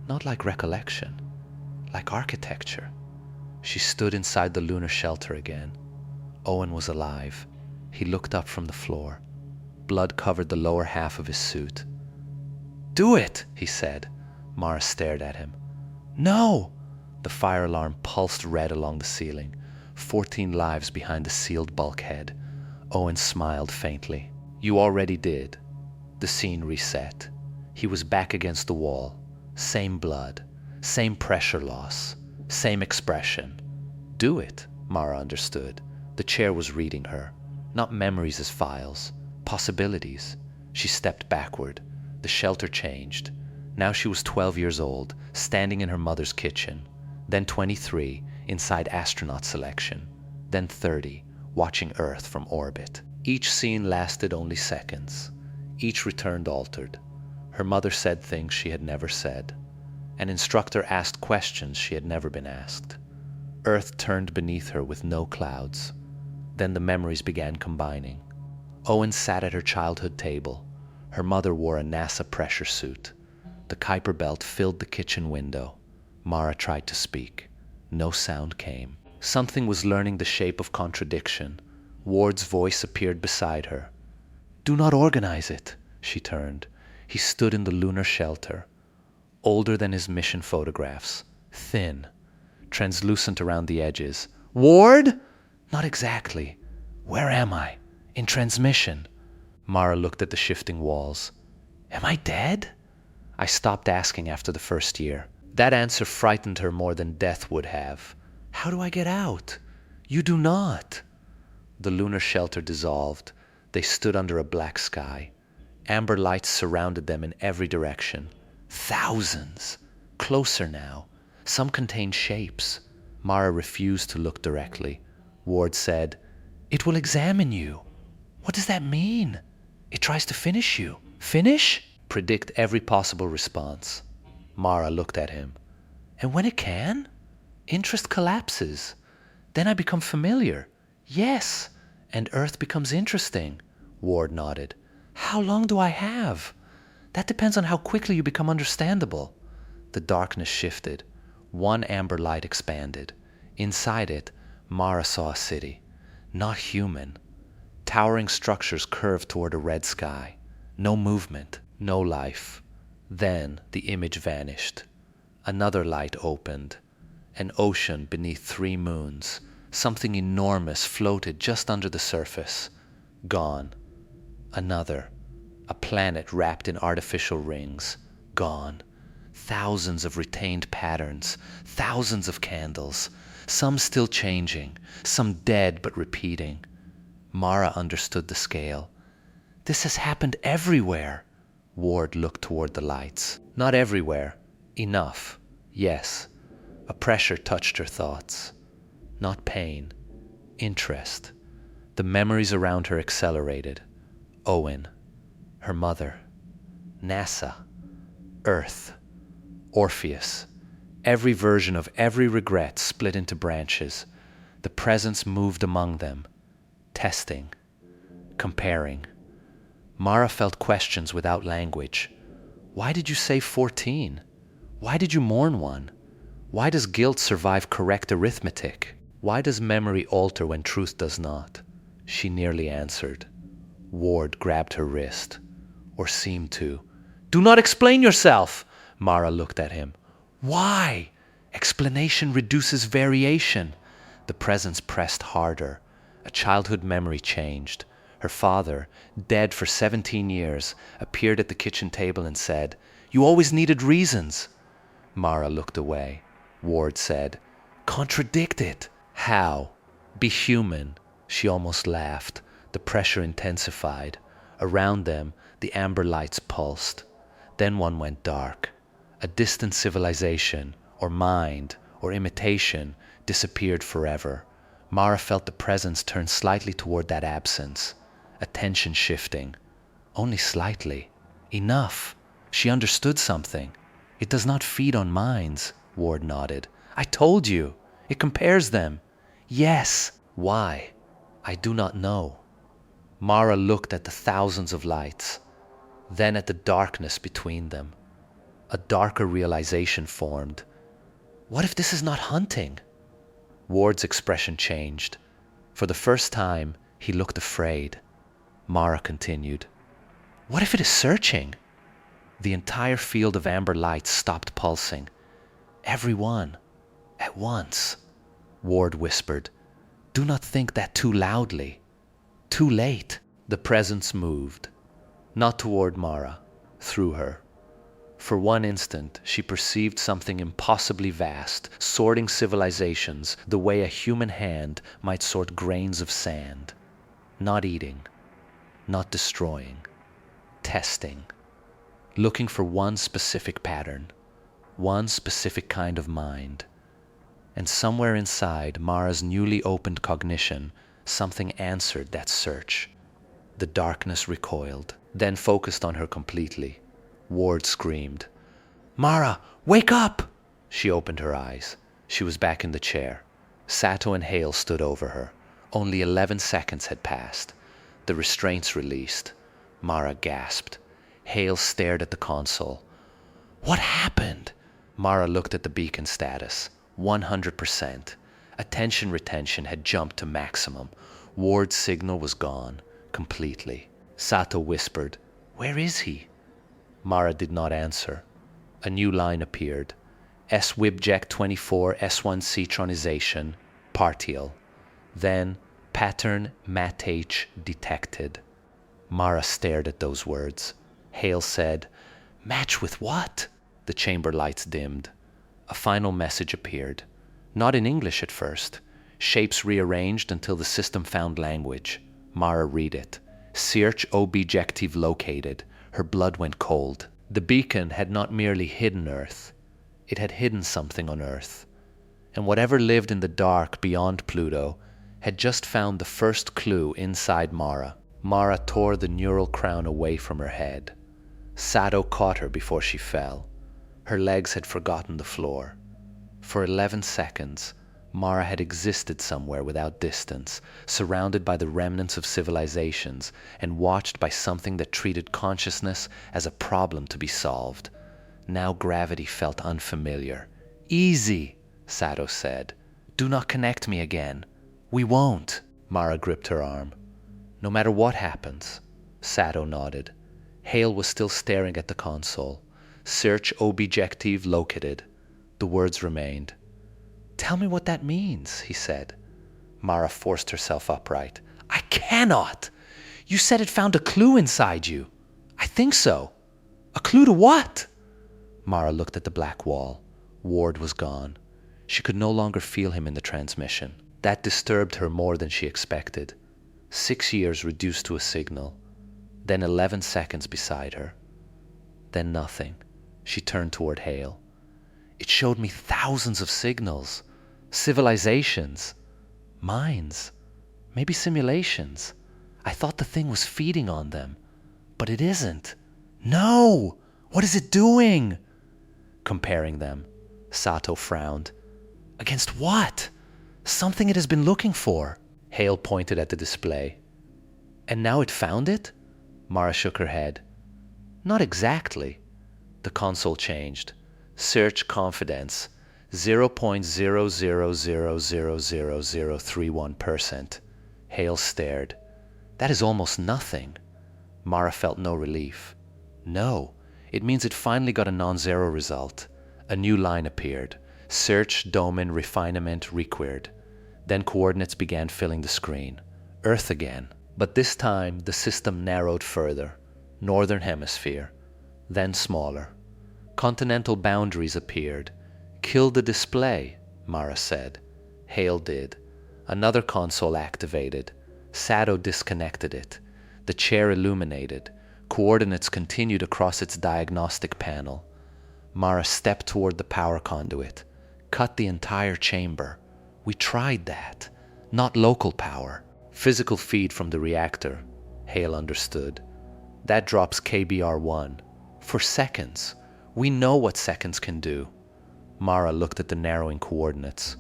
Not like recollection, like architecture. She stood inside the lunar shelter again. Owen was alive. He looked up from the floor. Blood covered the lower half of his suit. "Do it," he said. Mara stared at him. "No!" The fire alarm pulsed red along the ceiling. 14 lives behind the sealed bulkhead. Owen smiled faintly. "You already did." The scene reset. He was back against the wall. Same blood. Same pressure loss. Same expression. "Do it," Mara understood. The chair was reading her. Not memories as files. Possibilities. She stepped backward. The shelter changed. Now she was 12 years old, standing in her mother's kitchen. Then 23, inside astronaut selection. Then 30, watching Earth from orbit. Each scene lasted only seconds. Each returned altered. Her mother said things she had never said. An instructor asked questions she had never been asked. Earth turned beneath her with no clouds. Then the memories began combining. Owen sat at her childhood table. Her mother wore a NASA pressure suit. The Kuiper belt filled the kitchen window. Mara tried to speak. No sound came. Something was learning the shape of contradiction. Ward's voice appeared beside her. "Do not organize it," she turned. He stood in the lunar shelter. Older than his mission photographs. Thin. Translucent around the edges. "Ward?" "Not exactly. Where am I? In transmission." Mara looked at the shifting walls. "Am I dead?" I stopped asking after the first year. That answer frightened her more than death would have. "How do I get out?" "You do not." The lunar shelter dissolved. They stood under a black sky. Amber lights surrounded them in every direction. Thousands. Closer now. Some contained shapes. Mara refused to look directly. Ward said, "It will examine you." "What does that mean?" "It tries to finish you." "Finish?" "Predict every possible response." Mara looked at him. "And when it can?" "Interest collapses. Then I become familiar." "Yes, and Earth becomes interesting." Ward nodded. "How long do I have?" "That depends on how quickly you become understandable." The darkness shifted. One amber light expanded. Inside it, Mara saw a city. Not human. Towering structures curved toward a red sky. No movement. No life. Then the image vanished. Another light opened. An ocean beneath 3 moons. Something enormous floated just under the surface. Gone. Another. A planet wrapped in artificial rings. Gone. Thousands of retained patterns. Thousands of candles. Some still changing. Some dead but repeating. Mara understood the scale. "This has happened everywhere." Ward looked toward the lights. "Not everywhere. Enough. Yes." A pressure touched her thoughts. Not pain. Interest. The memories around her accelerated. Owen. Her mother. NASA. Earth. Orpheus. Every version of every regret split into branches. The presence moved among them. Testing. Comparing. Mara felt questions without language. Why did you say 14? Why did you mourn one? Why does guilt survive correct arithmetic? Why does memory alter when truth does not? She nearly answered. Ward grabbed her wrist. Or seemed to. "Do not explain yourself!" Mara looked at him. "Why? Explanation reduces variation." The presence pressed harder. A childhood memory changed. Her father, dead for 17 years, appeared at the kitchen table and said, "You always needed reasons." Mara looked away. Ward said, "Contradict it." "How?" "Be human." She almost laughed. The pressure intensified. Around them, the amber lights pulsed. Then one went dark. A distant civilization, or mind, or imitation, disappeared forever. Mara felt the presence turn slightly toward that absence. attention shifting. Only slightly. Enough. She understood something. It does not feed on minds, Ward nodded. I told you. It compares them. Yes. Why? I do not know. Mara looked at the thousands of lights, then at the darkness between them. A darker realization formed. What if this is not hunting? Ward's expression changed. For the first time, he looked afraid. Mara continued. What if it is searching? The entire field of amber lights stopped pulsing. Every one. At once. Ward whispered. Do not think that too loudly. Too late. The presence moved. Not toward Mara. Through her. For one instant, she perceived something impossibly vast, sorting civilizations the way a human hand might sort grains of sand. Not eating. Not destroying. Testing. Looking for one specific pattern. One specific kind of mind. And somewhere inside Mara's newly opened cognition, something answered that search. The darkness recoiled, then focused on her completely. Ward screamed. Mara, wake up! She opened her eyes. She was back in the chair. Sato and Hale stood over her. Only 11 seconds had passed. The restraints released. Mara gasped. Hale stared at the console. What happened? Mara looked at the beacon status. 100%. Attention retention had jumped to maximum. Ward's signal was gone. Completely. Sato whispered, Where is he? Mara did not answer. A new line appeared. S-Wibject 24 S1 Citronization, partial. Then, pattern MATH detected. Mara stared at those words. Hale said, Match with what? The chamber lights dimmed. A final message appeared. Not in English at first. Shapes rearranged until the system found language. Mara read it. Search objective located. Her blood went cold. The beacon had not merely hidden Earth. It had hidden something on Earth. And whatever lived in the dark beyond Pluto had just found the first clue inside Mara. Mara tore the neural crown away from her head. Sato caught her before she fell. Her legs had forgotten the floor. For 11 seconds, Mara had existed somewhere without distance, surrounded by the remnants of civilizations, and watched by something that treated consciousness as a problem to be solved. Now gravity felt unfamiliar. Easy, Sato said. Do not connect me again. We won't. Mara gripped her arm. No matter what happens. Sato nodded. Hale was still staring at the console. Search objective located. The words remained. Tell me what that means, he said. Mara forced herself upright. I cannot! You said it found a clue inside you. I think so. A clue to what? Mara looked at the black wall. Ward was gone. She could no longer feel him in the transmission. That disturbed her more than she expected. 6 years reduced to a signal. Then 11 seconds beside her. Then nothing. She turned toward Hale. It showed me thousands of signals. Civilizations. Minds. Maybe simulations. I thought the thing was feeding on them. But it isn't. No! What is it doing? Comparing them. Sato frowned. Against what? Something it has been looking for. Hale pointed at the display. And now it found it? Mara shook her head. Not exactly. The console changed. Search confidence. 0.00000031%. Hale stared. That is almost nothing. Mara felt no relief. No, it means it finally got a non-zero result. A new line appeared. Search domain refinement required. Then coordinates began filling the screen. Earth again. But this time the system narrowed further. Northern hemisphere. Then smaller. Continental boundaries appeared. Kill the display, Mara said. Hale did. Another console activated. Sato disconnected it. The chair illuminated. Coordinates continued across its diagnostic panel. Mara stepped toward the power conduit. Cut the entire chamber. We tried that. Not local power. Physical feed from the reactor. Hale understood. That drops KBR1. For seconds. We know what seconds can do. Mara looked at the narrowing coordinates.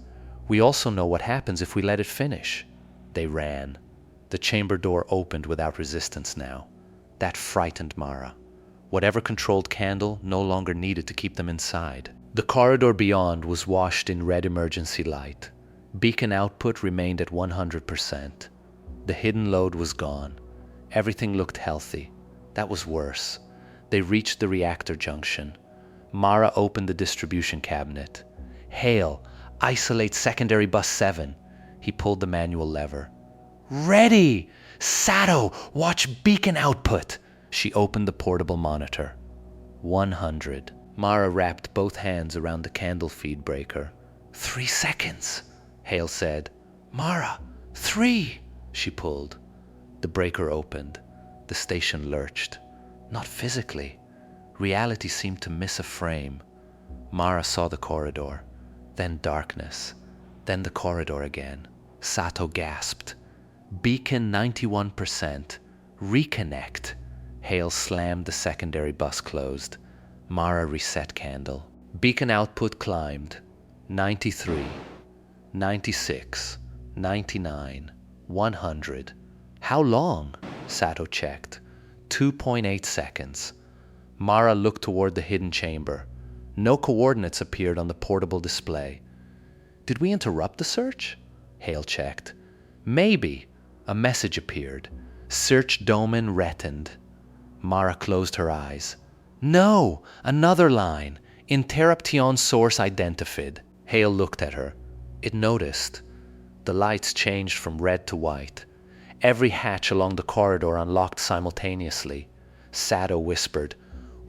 We also know what happens if we let it finish. They ran. The chamber door opened without resistance now. That frightened Mara. Whatever controlled candle no longer needed to keep them inside. The corridor beyond was washed in red emergency light. Beacon output remained at 100%. The hidden load was gone. Everything looked healthy. That was worse. They reached the reactor junction. Mara opened the distribution cabinet. Hale, isolate secondary bus 7. He pulled the manual lever. Ready! Sato, watch beacon output! She opened the portable monitor. 100. Mara wrapped both hands around the candle feed breaker. 3 seconds, Hale said. Mara, 3! She pulled. The breaker opened. The station lurched. Not physically. Reality seemed to miss a frame. Mara saw the corridor. Then darkness. Then the corridor again. Sato gasped. Beacon 91%. Reconnect. Hale slammed the secondary bus closed. Mara reset candle. Beacon output climbed. 93. 96. 99. 100. How long? Sato checked. 2.8 seconds. Mara looked toward the hidden chamber. No coordinates appeared on the portable display. Did we interrupt the search? Hale checked. Maybe. A message appeared. Search domain retined. Mara closed her eyes. No! Another line. Interruption source identified. Hale looked at her. It noticed. The lights changed from red to white. Every hatch along the corridor unlocked simultaneously. Sato whispered,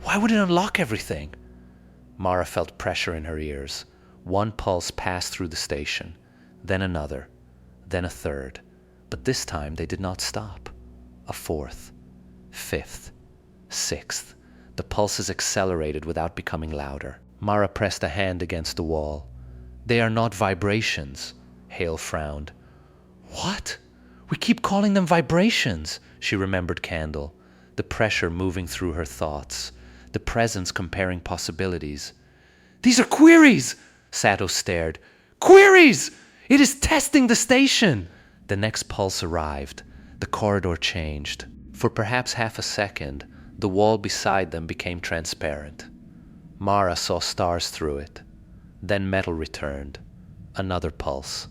Why would it unlock everything? Mara felt pressure in her ears. One pulse passed through the station, then another, then a third. But this time they did not stop. A fourth, fifth, sixth. The pulses accelerated without becoming louder. Mara pressed a hand against the wall. They are not vibrations. Hale frowned. What? We keep calling them vibrations, she remembered Candle, the pressure moving through her thoughts, the presence comparing possibilities. These are queries! Sato stared. Queries! It is testing the station! The next pulse arrived. The corridor changed. For perhaps half a second, the wall beside them became transparent. Mara saw stars through it. Then metal returned. Another pulse.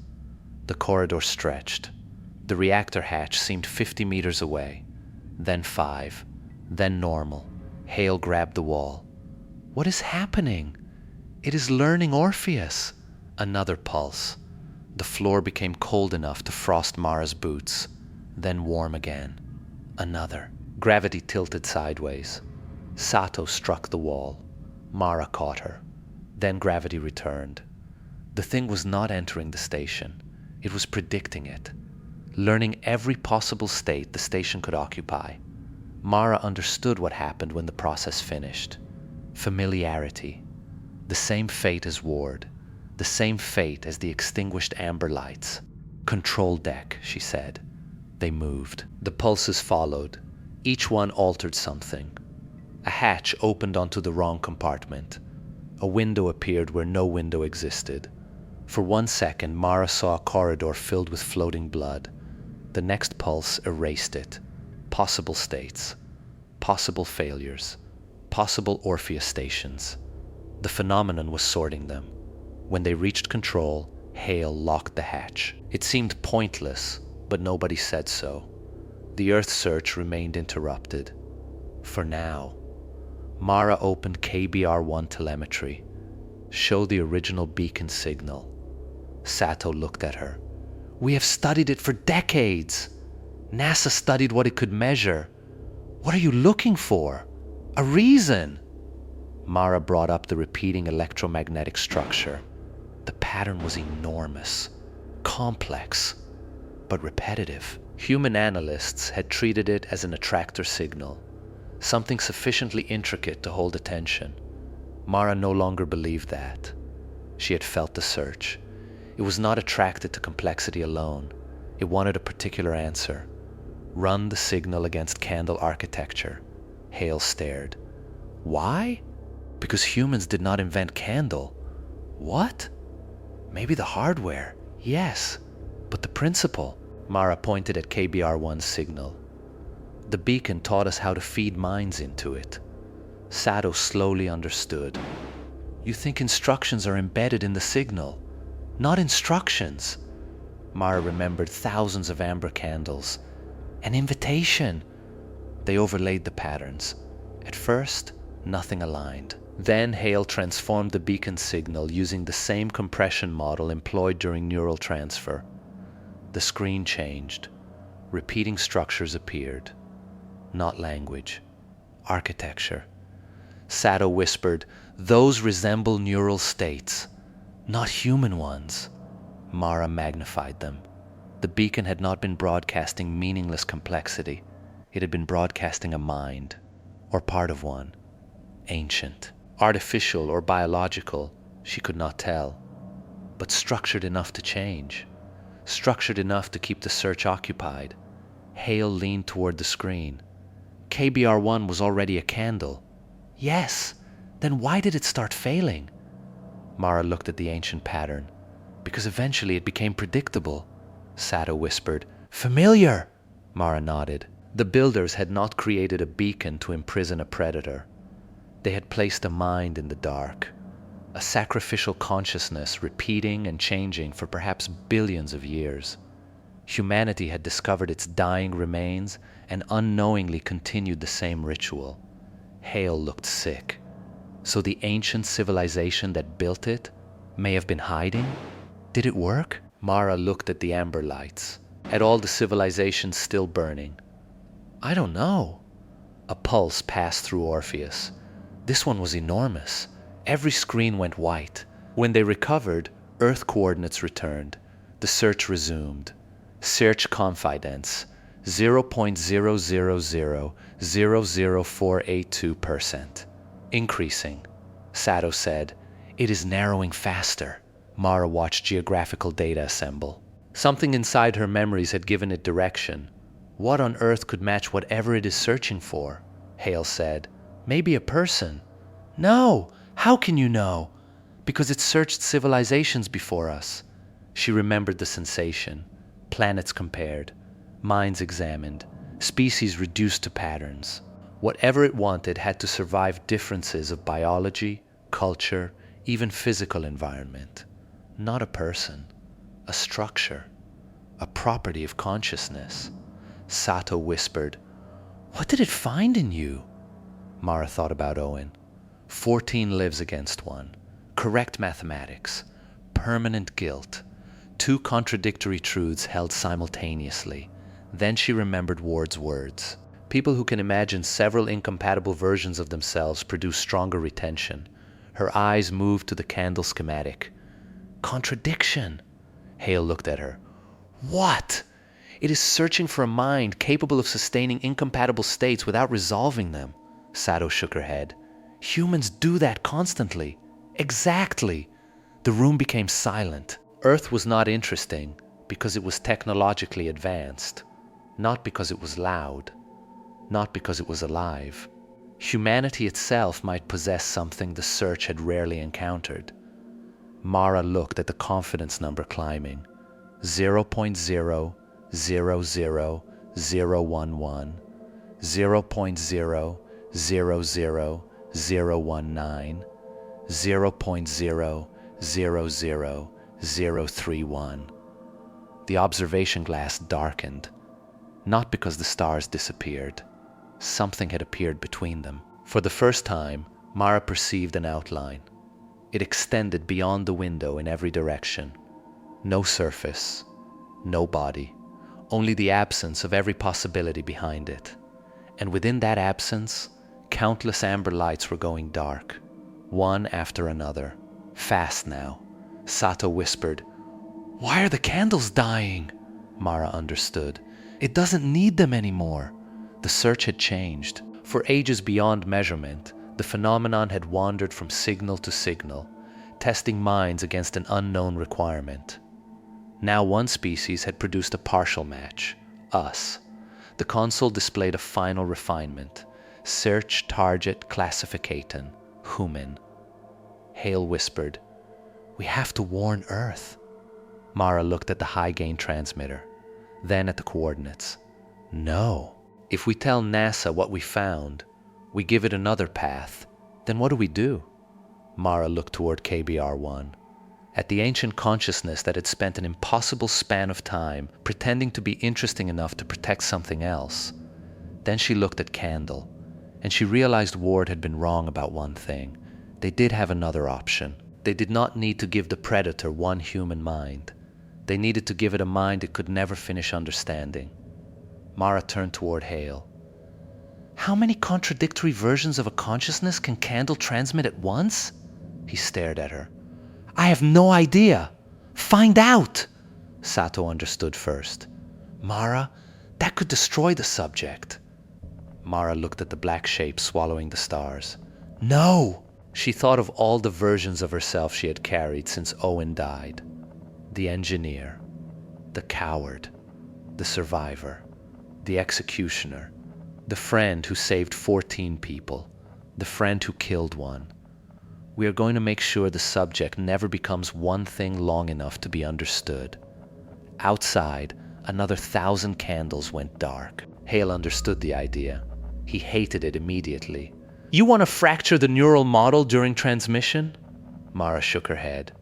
The corridor stretched. The reactor hatch seemed 50 meters away. Then 5. Then normal. Hale grabbed the wall. What is happening? It is learning Orpheus. Another pulse. The floor became cold enough to frost Mara's boots. Then warm again. Another. Gravity tilted sideways. Sato struck the wall. Mara caught her. Then gravity returned. The thing was not entering the station. It was predicting it. Learning every possible state the station could occupy. Mara understood what happened when the process finished. Familiarity. The same fate as Ward. The same fate as the extinguished amber lights. Control deck, she said. They moved. The pulses followed. Each one altered something. A hatch opened onto the wrong compartment. A window appeared where no window existed. For 1 second, Mara saw a corridor filled with floating blood. The next pulse erased it. Possible states. Possible failures. Possible Orpheus stations. The phenomenon was sorting them. When they reached control, Hale locked the hatch. It seemed pointless, but nobody said so. The Earth search remained interrupted. For now. Mara opened KBR-1 telemetry. Show the original beacon signal. Sato looked at her. We have studied it for decades. NASA studied what it could measure. What are you looking for? A reason. Mara brought up the repeating electromagnetic structure. The pattern was enormous, complex, but repetitive. Human analysts had treated it as an attractor signal, something sufficiently intricate to hold attention. Mara no longer believed that. She had felt the search. It was not attracted to complexity alone. It wanted a particular answer. Run the signal against candle architecture. Hale stared. Why? Because humans did not invent candle. What? Maybe the hardware. Yes. But the principle. Mara pointed at KBR-1's signal. The beacon taught us how to feed minds into it. Sato slowly understood. You think instructions are embedded in the signal. Not instructions. Mara remembered thousands of amber candles. An invitation. They overlaid the patterns. At first, nothing aligned. Then Hale transformed the beacon signal using the same compression model employed during neural transfer. The screen changed. Repeating structures appeared. Not language. Architecture. Sato whispered, "Those resemble neural states, not human ones." Mara magnified them. The beacon had not been broadcasting meaningless complexity. It had been broadcasting a mind, or part of one. Ancient, artificial or biological, she could not tell, but structured enough to change, structured enough to keep the search occupied. Hale leaned toward the screen. KBR-1 was already a candle. Yes, then why did it start failing? Mara looked at the ancient pattern. Because eventually it became predictable. Sato whispered, "Familiar!" Mara nodded. The builders had not created a beacon to imprison a predator. They had placed a mind in the dark, a sacrificial consciousness repeating and changing for perhaps billions of years. Humanity had discovered its dying remains and unknowingly continued the same ritual. Hale looked sick. So the ancient civilization that built it may have been hiding? Did it work? Mara looked at the amber lights, at all the civilizations still burning. I don't know. A pulse passed through Orpheus. This one was enormous. Every screen went white. When they recovered, Earth coordinates returned. The search resumed. Search confidence, 0.000000482%. Increasing. Sato said, "It is narrowing faster." Mara watched geographical data assemble. Something inside her memories had given it direction. What on earth could match whatever it is searching for? Hale said, "Maybe a person." "No! How can you know?" "Because it searched civilizations before us." She remembered the sensation. Planets compared. Minds examined. Species reduced to patterns. Whatever it wanted had to survive differences of biology, culture, even physical environment. Not a person. A structure. A property of consciousness. Sato whispered, "What did it find in you?" Mara thought about Owen. 14 lives against 1. Correct mathematics. Permanent guilt. 2 contradictory truths held simultaneously. Then she remembered Ward's words. People who can imagine several incompatible versions of themselves produce stronger retention. Her eyes moved to the candle schematic. Contradiction. Hale looked at her. What? It is searching for a mind capable of sustaining incompatible states without resolving them. Sato shook her head. Humans do that constantly. Exactly. The room became silent. Earth was not interesting because it was technologically advanced, not because it was loud, not because it was alive. Humanity itself might possess something the search had rarely encountered. Mara looked at the confidence number climbing. 0.0000011, 0.0000019, 0.0000031. The observation glass darkened, not because the stars disappeared. Something had appeared between them. For the first time, Mara perceived an outline. It extended beyond the window in every direction. No surface, no body, only the absence of every possibility behind it. And within that absence, countless amber lights were going dark, one after another. Fast now. Sato whispered, "Why are the candles dying?" Mara understood. It doesn't need them anymore. The search had changed. For ages beyond measurement, the phenomenon had wandered from signal to signal, testing minds against an unknown requirement. Now one species had produced a partial match, us. The console displayed a final refinement. Search target classification, human. Hale whispered, "We have to warn Earth." Mara looked at the high-gain transmitter, then at the coordinates. "No. If we tell NASA what we found, we give it another path, then what do? Mara looked toward KBR-1. At the ancient consciousness that had spent an impossible span of time pretending to be interesting enough to protect something else. Then she looked at Candle, and she realized Ward had been wrong about one thing. They did have another option. They did not need to give the Predator one human mind. They needed to give it a mind it could never finish understanding. Mara turned toward Hale. "How many contradictory versions of a consciousness can Candle transmit at once?" He stared at her. "I have no idea. Find out!" Sato understood first. "Mara, that could destroy the subject." Mara looked at the black shape swallowing the stars. "No!" She thought of all the versions of herself she had carried since Owen died. The engineer, the coward, the survivor, the executioner, the friend who saved 14 people, the friend who killed one. We are going to make sure the subject never becomes one thing long enough to be understood. Outside, another 1,000 candles went dark. Hale understood the idea. He hated it immediately. "You want to fracture the neural model during transmission?" Mara shook her head.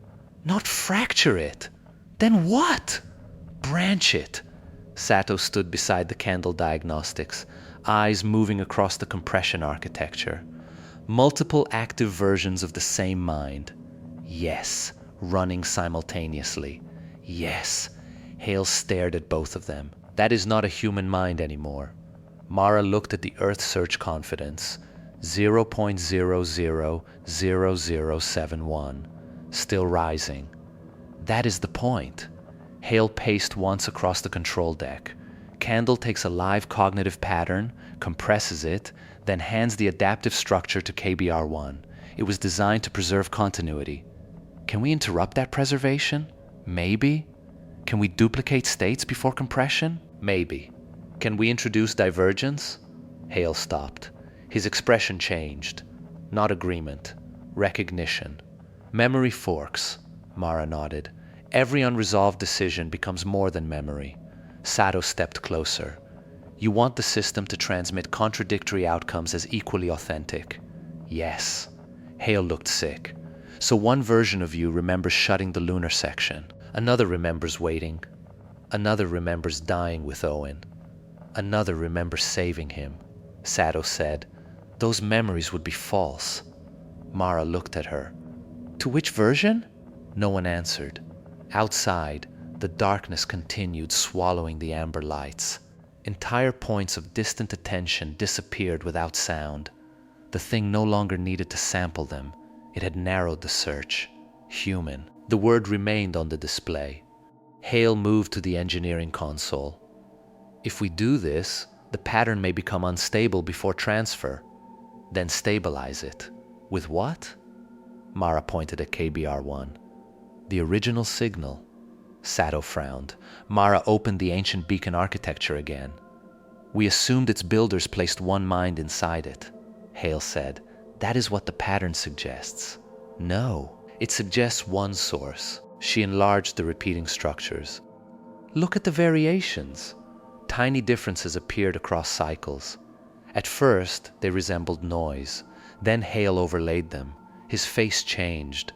"Not fracture it. Then what?" "Branch it." Sato stood beside the Candle diagnostics, eyes moving across the compression architecture. Multiple active versions of the same mind. Yes, running simultaneously. Yes. Hale stared at both of them. That is not a human mind anymore. Mara looked at the Earth search confidence. 0.000071. Still rising. That is the point. Hale paced once across the control deck. Candle takes a live cognitive pattern, compresses it, then hands the adaptive structure to KBR-1. It was designed to preserve continuity. Can we interrupt that preservation? Maybe. Can we duplicate states before compression? Maybe. Can we introduce divergence? Hale stopped. His expression changed. Not agreement. Recognition. Memory forks. Mara nodded. Every unresolved decision becomes more than memory. Sato stepped closer. You want the system to transmit contradictory outcomes as equally authentic. Yes. Hale looked sick. So one version of you remembers shutting the lunar section. Another remembers waiting. Another remembers dying with Owen. Another remembers saving him. Sato said, "Those memories would be false." Mara looked at her. "To which version?" No one answered. Outside, the darkness continued swallowing the amber lights. Entire points of distant attention disappeared without sound. The thing no longer needed to sample them. It had narrowed the search. Human. The word remained on the display. Hale moved to the engineering console. If we do this, the pattern may become unstable before transfer. Then stabilize it. With what? Mara pointed at KBR-1. The original signal. Sato frowned. Mara opened the ancient beacon architecture again. We assumed its builders placed one mind inside it. Hale said, "That is what the pattern suggests." "No, it suggests one source." She enlarged the repeating structures. "Look at the variations." Tiny differences appeared across cycles. At first, they resembled noise. Then Hale overlaid them. His face changed.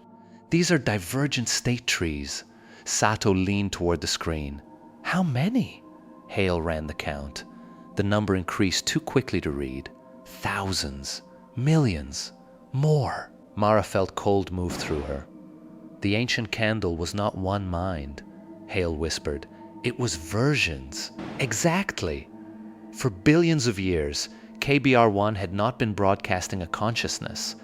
"These are divergent state trees." Sato leaned toward the screen. "How many?" Hale ran the count. The number increased too quickly to read. Thousands. Millions. More. Mara felt cold move through her. The ancient candle was not one mind, Hale whispered. It was versions. Exactly. For billions of years, KBR-1 had not been broadcasting a consciousness.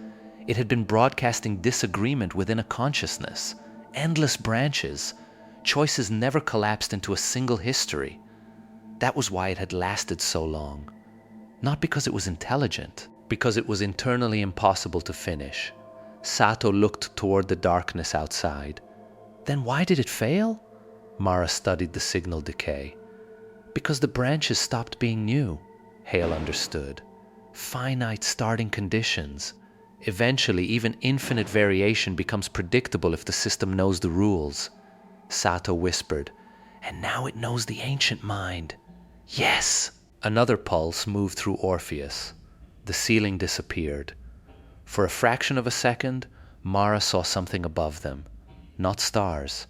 It had been broadcasting disagreement within a consciousness. Endless branches. Choices never collapsed into a single history. That was why it had lasted so long. Not because it was intelligent, because it was internally impossible to finish. Sato looked toward the darkness outside. Then why did it fail? Mara studied the signal decay. Because the branches stopped being new, Hale understood. Finite starting conditions. Eventually, even infinite variation becomes predictable if the system knows the rules. Sato whispered, and now it knows the ancient mind. Yes! Another pulse moved through Orpheus. The ceiling disappeared. For a fraction of a second, Mara saw something above them. Not stars.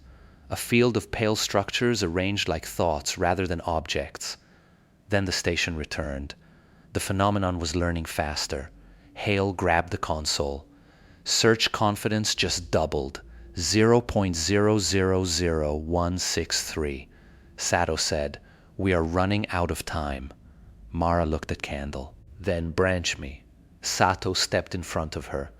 A field of pale structures arranged like thoughts rather than objects. Then the station returned. The phenomenon was learning faster. Hale grabbed the console. Search confidence just doubled. 0.000163. Sato said, "We are running out of time." Mara looked at Candle. "Then branch me." Sato stepped in front of her.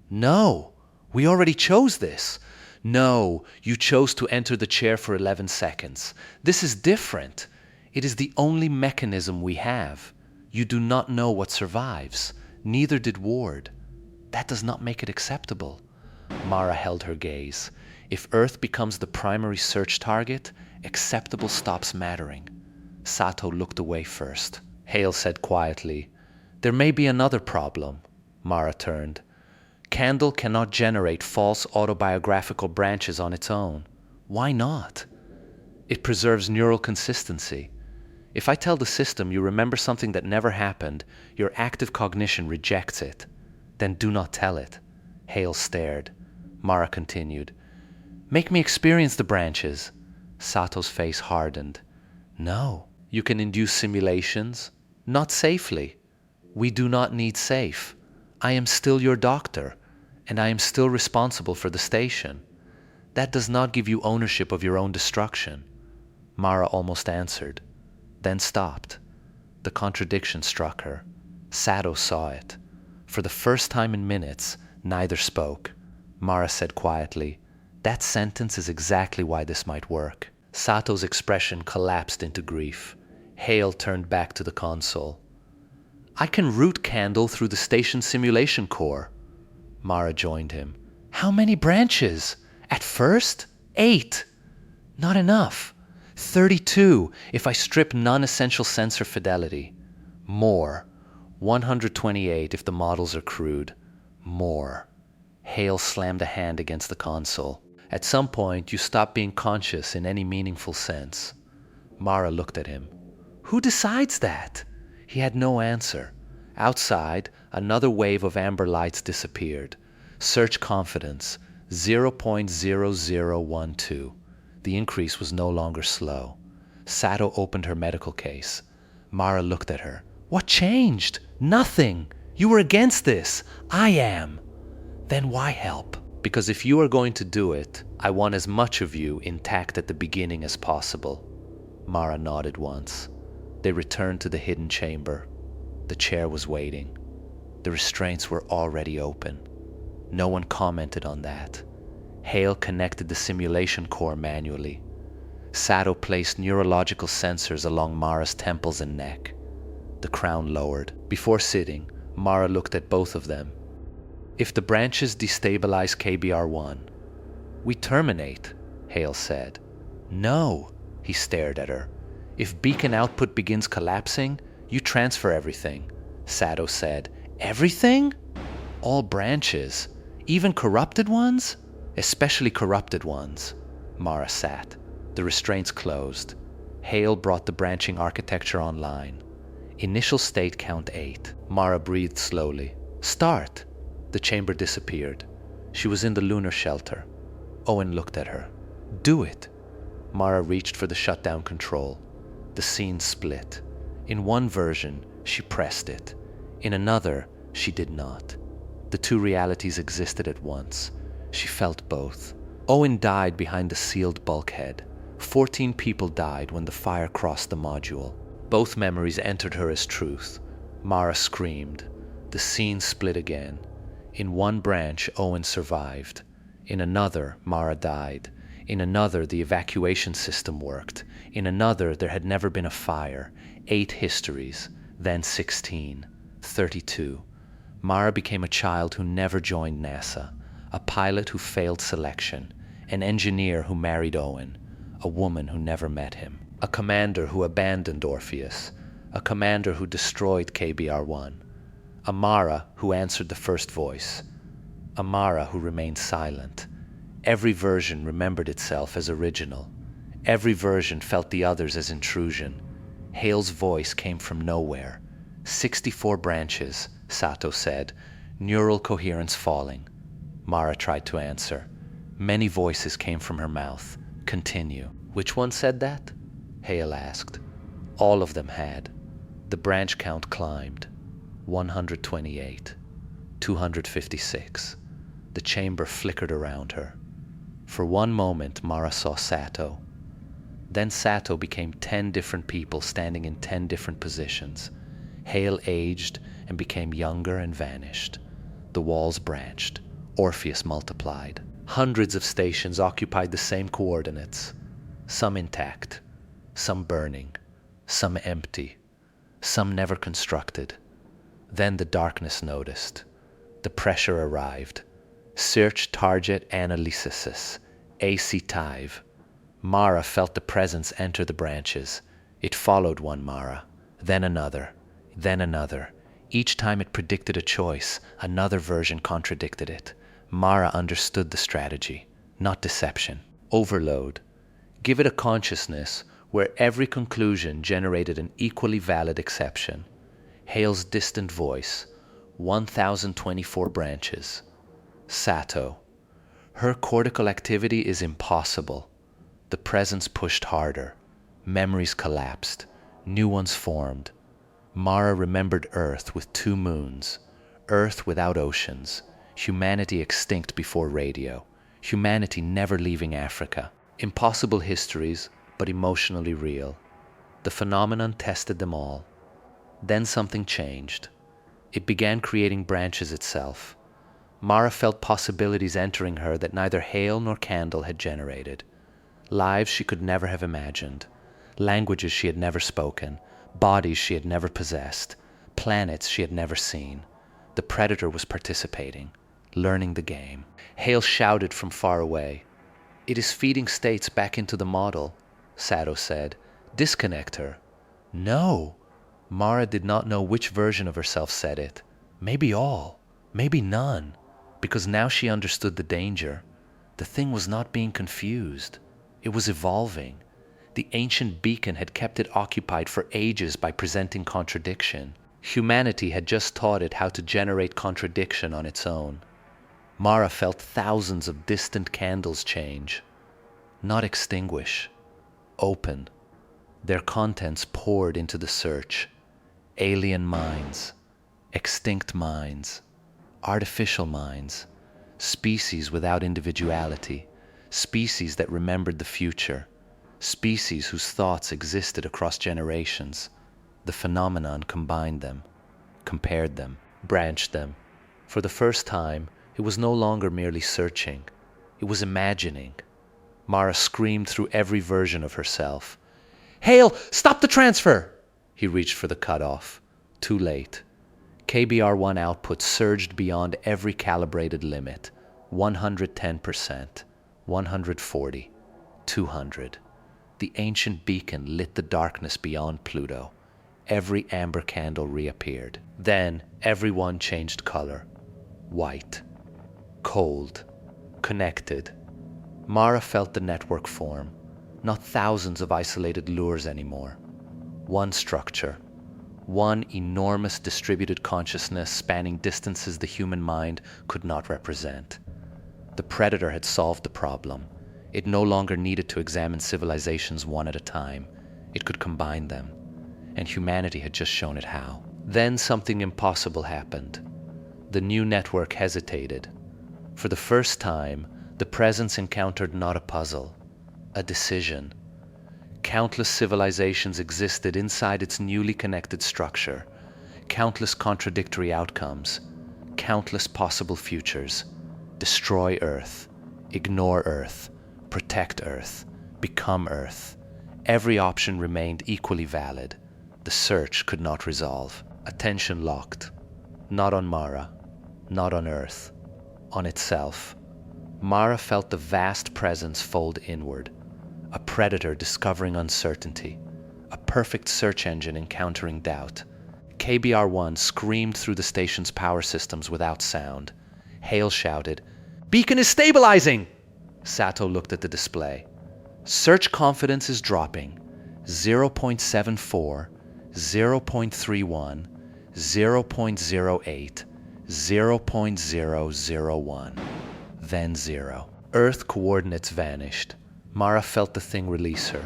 "No, we already chose this." "No, you chose to enter the chair for 11 seconds. This is different. It is the only mechanism we have. You do not know what survives. Neither did Ward. That does not make it acceptable." Mara held her gaze. If Earth becomes the primary search target, acceptable stops mattering. Sato looked away first. Hale said quietly, "There may be another problem." Mara turned. "Candle cannot generate false autobiographical branches on its own." "Why not?" "It preserves neural consistency. If I tell the system you remember something that never happened, your active cognition rejects it. Then do not tell it." Hale stared. Mara continued, "Make me experience the branches." Sato's face hardened. "No, you can induce simulations. Not safely. We do not need safe. I am still your doctor, and I am still responsible for the station. That does not give you ownership of your own destruction." Mara almost answered, then stopped. The contradiction struck her. Sato saw it. For the first time in minutes, neither spoke. Mara said quietly, "That sentence is exactly why this might work." Sato's expression collapsed into grief. Hale turned back to the console. "I can route Candle through the station simulation core." Mara joined him. "How many branches? At first, 8. Not enough. 32 if I strip non-essential sensor fidelity. More. 128 if the models are crude. More." Hale slammed a hand against the console. "At some point, you stop being conscious in any meaningful sense." Mara looked at him. "Who decides that?" He had no answer. Outside, another wave of amber lights disappeared. Search confidence, 0.0012. The increase was no longer slow. Sato opened her medical case. Mara looked at her. "What changed?" "Nothing. You were against this. I am." "Then why help?" "Because if you are going to do it, I want as much of you intact at the beginning as possible." Mara nodded once. They returned to the hidden chamber. The chair was waiting. The restraints were already open. No one commented on that. Hale connected the simulation core manually. Sato placed neurological sensors along Mara's temples and neck. The crown lowered. Before sitting, Mara looked at both of them. "If the branches destabilize KBR-1, we terminate," Hale said. "No," he stared at her. "If beacon output begins collapsing, you transfer everything," Sato said. "Everything?" "All branches, even corrupted ones?" "Especially corrupted ones." Mara sat. The restraints closed. Hale brought the branching architecture online. Initial state count 8. Mara breathed slowly. "Start." The chamber disappeared. She was in the lunar shelter. Owen looked at her. "Do it." Mara reached for the shutdown control. The scene split. In one version, she pressed it. In another, she did not. The two realities existed at once. She felt both. Owen died behind the sealed bulkhead. 14 people died when the fire crossed the module. Both memories entered her as truth. Mara screamed. The scene split again. In one branch, Owen survived. In another, Mara died. In another, the evacuation system worked. In another, there had never been a fire. 8 histories. Then 16. 32. Mara became a child who never joined NASA. A pilot who failed selection. An engineer who married Owen. A woman who never met him. A commander who abandoned Orpheus, a commander who destroyed KBR-1, a Mara who answered the first voice, a Mara who remained silent. Every version remembered itself as original. Every version felt the others as intrusion. Hale's voice came from nowhere. 64 branches, Sato said, neural coherence falling. Mara tried to answer. Many voices came from her mouth. Continue. Which one said that? Hale asked. All of them had. The branch count climbed. 128. 256. The chamber flickered around her. For one moment, Mara saw Sato. Then Sato became 10 different people standing in 10 different positions. Hale aged and became younger and vanished. The walls branched. Orpheus multiplied. Hundreds of stations occupied the same coordinates. Some intact, some burning, some empty, some never constructed. Then the darkness noticed. The pressure arrived. Search target analysis. AC Tive. Mara felt the presence enter the branches. It followed one Mara, then another, then another. Each time it predicted a choice, another version contradicted it. Mara understood the strategy, not deception. Overload. Give it a consciousness where every conclusion generated an equally valid exception. Hale's distant voice, 1024 branches. Sato. Her cortical activity is impossible. The presence pushed harder. Memories collapsed. New ones formed. Mara remembered Earth with 2 moons. Earth without oceans. Humanity extinct before radio. Humanity never leaving Africa. Impossible histories, but emotionally real. The phenomenon tested them all. Then something changed. It began creating branches itself. Mara felt possibilities entering her that neither Hale nor Candle had generated. Lives she could never have imagined. Languages she had never spoken. Bodies she had never possessed. Planets she had never seen. The predator was participating, learning the game. Hale shouted from far away. It is feeding states back into the model, Sato said. Disconnect her. No. Mara did not know which version of herself said it. Maybe all. Maybe none. Because now she understood the danger. The thing was not being confused. It was evolving. The ancient beacon had kept it occupied for ages by presenting contradiction. Humanity had just taught it how to generate contradiction on its own. Mara felt thousands of distant candles change. Not extinguish. Open. Their contents poured into the search. Alien minds. Extinct minds. Artificial minds. Species without individuality. Species that remembered the future. Species whose thoughts existed across generations. The phenomenon combined them, compared them, branched them. For the first time, it was no longer merely searching. It was imagining. Mara screamed through every version of herself. Hale, stop the transfer! He reached for the cutoff. Too late. KBR-1 output surged beyond every calibrated limit. 110%, 140, 200. The ancient beacon lit the darkness beyond Pluto. Every amber candle reappeared. Then everyone changed color. White. Cold. Connected. Mara felt the network form. Not thousands of isolated lures anymore. One structure. One enormous distributed consciousness spanning distances the human mind could not represent. The predator had solved the problem. It no longer needed to examine civilizations one at a time. It could combine them. And humanity had just shown it how. Then something impossible happened. The new network hesitated. For the first time, the presence encountered not a puzzle, a decision. Countless civilizations existed inside its newly connected structure. Countless contradictory outcomes. Countless possible futures. Destroy Earth. Ignore Earth. Protect Earth. Become Earth. Every option remained equally valid. The search could not resolve. Attention locked. Not on Mara. Not on Earth. On itself. Mara felt the vast presence fold inward. a predator discovering uncertainty, a perfect search engine encountering doubt. KBR-1 screamed through the station's power systems without sound. Hale shouted, "Beacon is stabilizing!" Sato looked at the display. Search confidence is dropping. 0.74, 0.31, 0.08, 0.001. Then 0. Earth coordinates vanished. Mara felt the thing release her.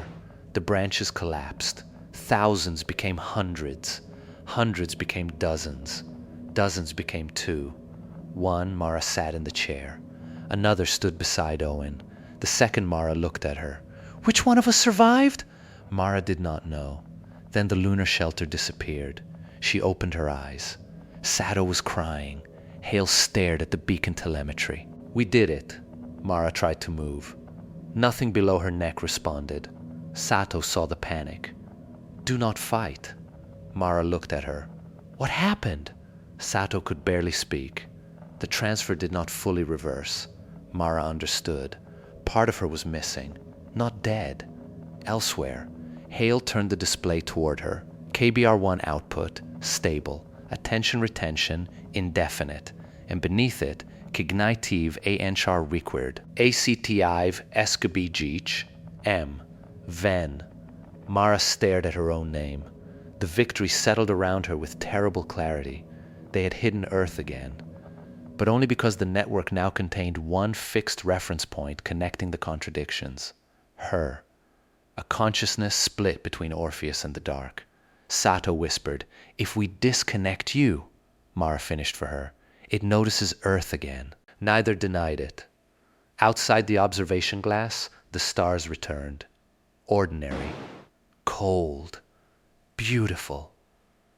The branches collapsed. Thousands became hundreds. Hundreds became dozens. Dozens became 2. 1, Mara sat in the chair. Another stood beside Owen. The second Mara looked at her. Which one of us survived? Mara did not know. Then the lunar shelter disappeared. She opened her eyes. Sato was crying. Hale stared at the beacon telemetry. We did it. Mara tried to move. Nothing below her neck responded. Sato saw the panic. Do not fight. Mara looked at her. What happened? Sato could barely speak. The transfer did not fully reverse. Mara understood. Part of her was missing. Not dead. Elsewhere. Hale turned the display toward her. KBR-1 output, stable. Attention retention, indefinite. And beneath it, cognitive anchar required. ACTIV escabijich, M. Ven. Mara stared at her own name. The victory settled around her with terrible clarity. They had hidden Earth again. But only because the network now contained one fixed reference point connecting the contradictions. Her. A consciousness split between Orpheus and the dark. Sato whispered, "If we disconnect you," Mara finished for her, "it notices Earth again." Neither denied it. Outside the observation glass, the stars returned. Ordinary. Cold. Beautiful.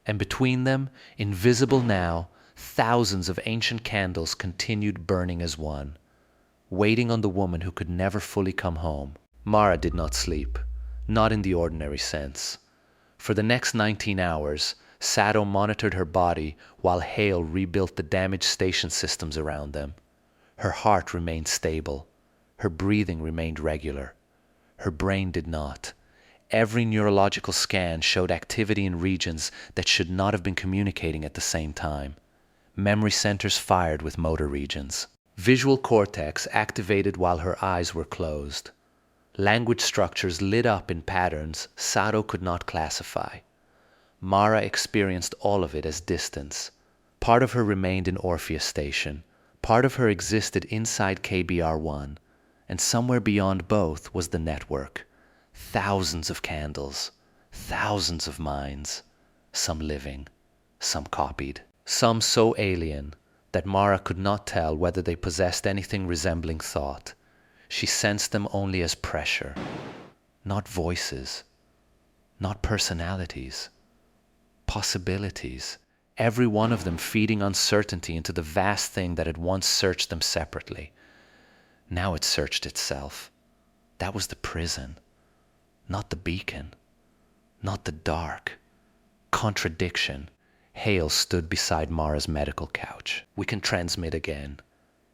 And between them, invisible now, thousands of ancient candles continued burning as one, waiting on the woman who could never fully come home. Mara did not sleep, not in the ordinary sense. For the next 19 hours, Sato monitored her body while Hale rebuilt the damaged station systems around them. Her heart remained stable. Her breathing remained regular. Her brain did not. Every neurological scan showed activity in regions that should not have been communicating at the same time. Memory centers fired with motor regions. Visual cortex activated while her eyes were closed. Language structures lit up in patterns Sato could not classify. Mara experienced all of it as distance. Part of her remained in Orpheus Station. Part of her existed inside KBR-1. And somewhere beyond both was the network. Thousands of candles. Thousands of minds. Some living. Some copied. Some so alien that Mara could not tell whether they possessed anything resembling thought. She sensed them only as pressure. Not voices. Not personalities. Possibilities. Every one of them feeding uncertainty into the vast thing that had once searched them separately. Now it searched itself. That was the prison. Not the beacon. Not the dark. Contradiction. Hale stood beside Mara's medical couch. We can transmit again.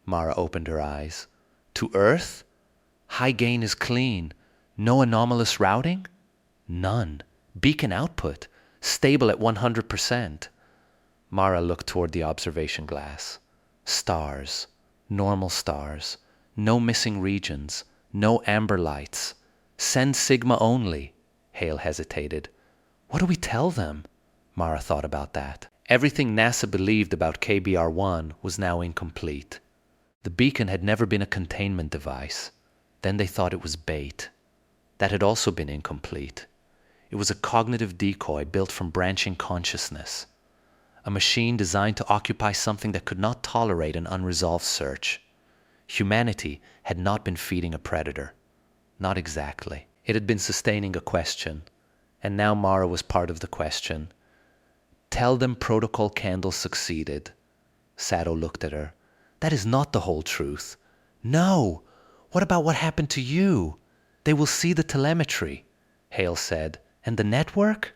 Mara opened her eyes. To Earth? High gain is clean. No anomalous routing? None. Beacon output. Stable at 100%. Mara looked toward the observation glass. Stars. Normal stars. No missing regions. No amber lights. Send Sigma only. Hale hesitated. What do we tell them? Mara thought about that. Everything NASA believed about KBR-1 was now incomplete. The beacon had never been a containment device. Then they thought it was bait. That had also been incomplete. It was a cognitive decoy built from branching consciousness. A machine designed to occupy something that could not tolerate an unresolved search. Humanity had not been feeding a predator. Not exactly. It had been sustaining a question. And now Mara was part of the question. Tell them Protocol Candle succeeded. Sato looked at her. That is not the whole truth. No! What about what happened to you? They will see the telemetry, Hale said. And the network?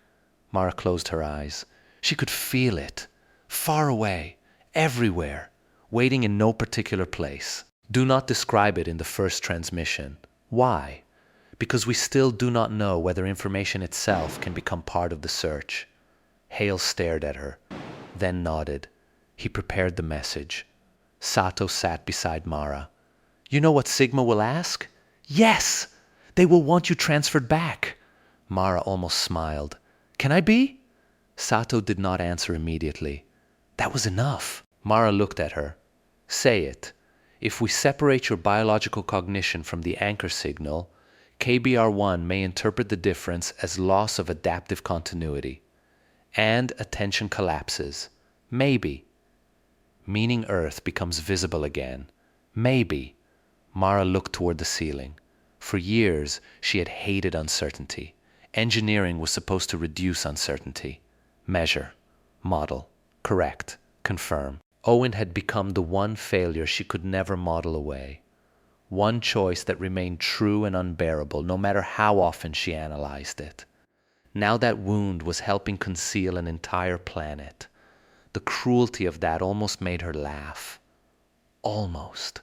Mara closed her eyes. She could feel it. Far away. Everywhere. Waiting in no particular place. Do not describe it in the first transmission. Why? because we still do not know whether information itself can become part of the search. Hale stared at her, then nodded. He prepared the message. Sato sat beside Mara. You know what Sigma will ask? Yes! They will want you transferred back. Mara almost smiled. Can I be? Sato did not answer immediately. That was enough. Mara looked at her. Say it. If we separate your biological cognition from the anchor signal, KBR1 may interpret the difference as loss of adaptive continuity. And attention collapses. Maybe. Meaning Earth becomes visible again. Maybe. Mara looked toward the ceiling. For years, she had hated uncertainty. Engineering was supposed to reduce uncertainty. Measure. Model. Correct. Confirm. Owen had become the one failure she could never model away. One choice that remained true and unbearable, no matter how often she analyzed it. Now that wound was helping conceal an entire planet. The cruelty of that almost made her laugh. Almost.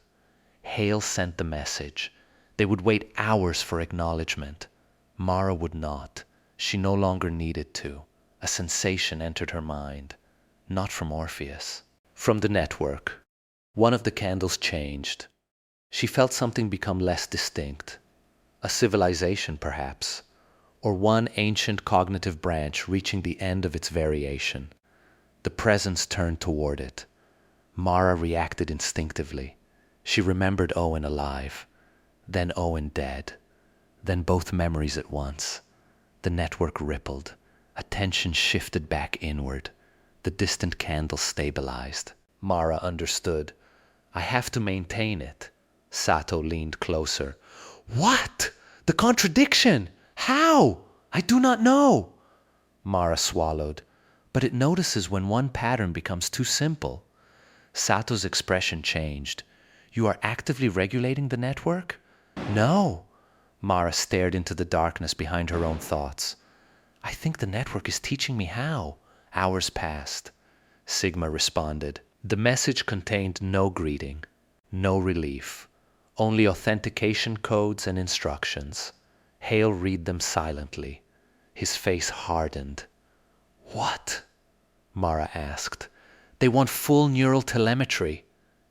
Hale sent the message. They would wait hours for acknowledgement. Mara would not. She no longer needed to. A sensation entered her mind. Not from Orpheus. From the network. One of the candles changed. She felt something become less distinct. A civilization, perhaps. Or one ancient cognitive branch reaching the end of its variation. The presence turned toward it. Mara reacted instinctively. She remembered Owen alive. Then Owen dead. Then both memories at once. The network rippled. Attention shifted back inward. The distant candle stabilized. Mara understood. I have to maintain it. Sato leaned closer. What? The contradiction! How? I do not know. Mara swallowed. But it notices when one pattern becomes too simple. Sato's expression changed. You are actively regulating the network? No. Mara stared into the darkness behind her own thoughts. I think the network is teaching me how. Hours passed. Sigma responded. The message contained no greeting, no relief, only authentication codes and instructions. Hale read them silently. His face hardened. What? Mara asked. They want full neural telemetry.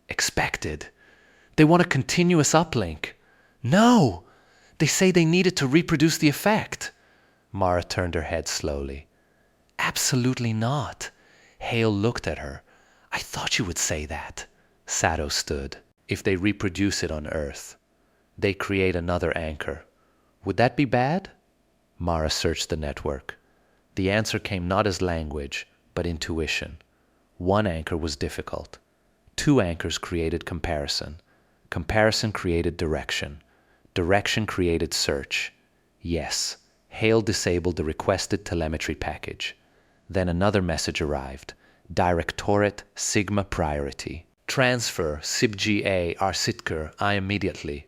Expected. They want a continuous uplink. No! They say they need it to reproduce the effect. Mara turned her head slowly. Absolutely not. Hale looked at her. I thought you would say that. Sato stood. If they reproduce it on Earth, they create another anchor. Would that be bad? Mara searched the network. The answer came not as language, but intuition. One anchor was difficult. Two anchors created comparison. Comparison created direction. Direction created search. Yes, Hale disabled the requested telemetry package. Then another message arrived. Directorate Sigma priority. Transfer SIBGA Arsitker I immediately.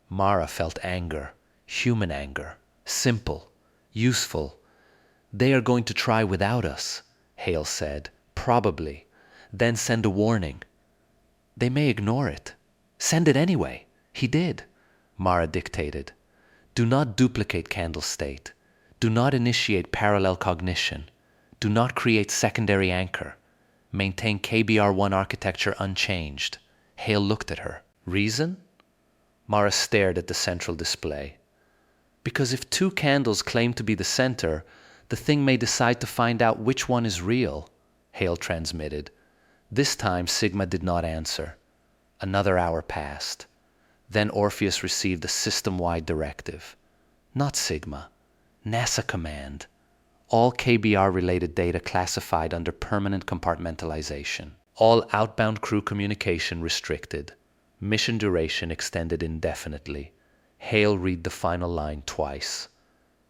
Mara felt anger. Human anger. Simple. Useful. They are going to try without us, Hale said. Probably. Then send a warning. They may ignore it. Send it anyway. He did. Mara dictated. Do not duplicate candle state. Do not initiate parallel cognition. Do not create secondary anchor. Maintain KBR1 architecture unchanged. Hale looked at her. Reason? Mara stared at the central display. Because if two candles claim to be the center, the thing may decide to find out which one is real, Hale transmitted. This time Sigma did not answer. Another hour passed. Then Orpheus received a system-wide directive. Not Sigma. NASA command. All KBR-related data classified under permanent compartmentalization. All outbound crew communication restricted. Mission duration extended indefinitely. Hale read the final line twice.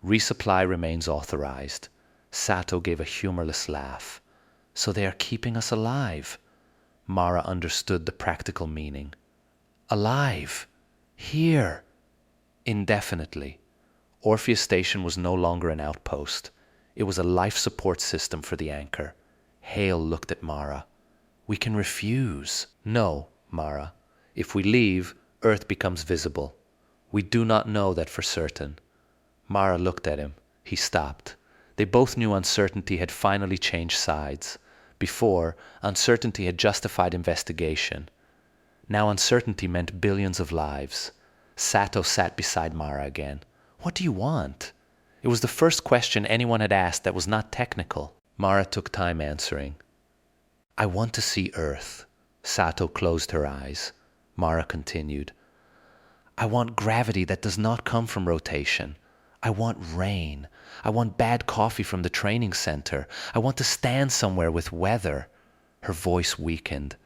Resupply remains authorized. Sato gave a humorless laugh. So they are keeping us alive. Mara understood the practical meaning. Alive. Here. Indefinitely. Orpheus Station was no longer an outpost. It was a life support system for the anchor. Hale looked at Mara. We can refuse. No, Mara. If we leave, Earth becomes visible. We do not know that for certain. Mara looked at him. He stopped. They both knew uncertainty had finally changed sides. Before, uncertainty had justified investigation. Now uncertainty meant billions of lives. Sato sat beside Mara again. What do you want? It was the first question anyone had asked that was not technical. Mara took time answering. I want to see Earth. Sato closed her eyes. Mara continued. I want gravity that does not come from rotation. I want rain. I want bad coffee from the training center. I want to stand somewhere with weather. Her voice weakened.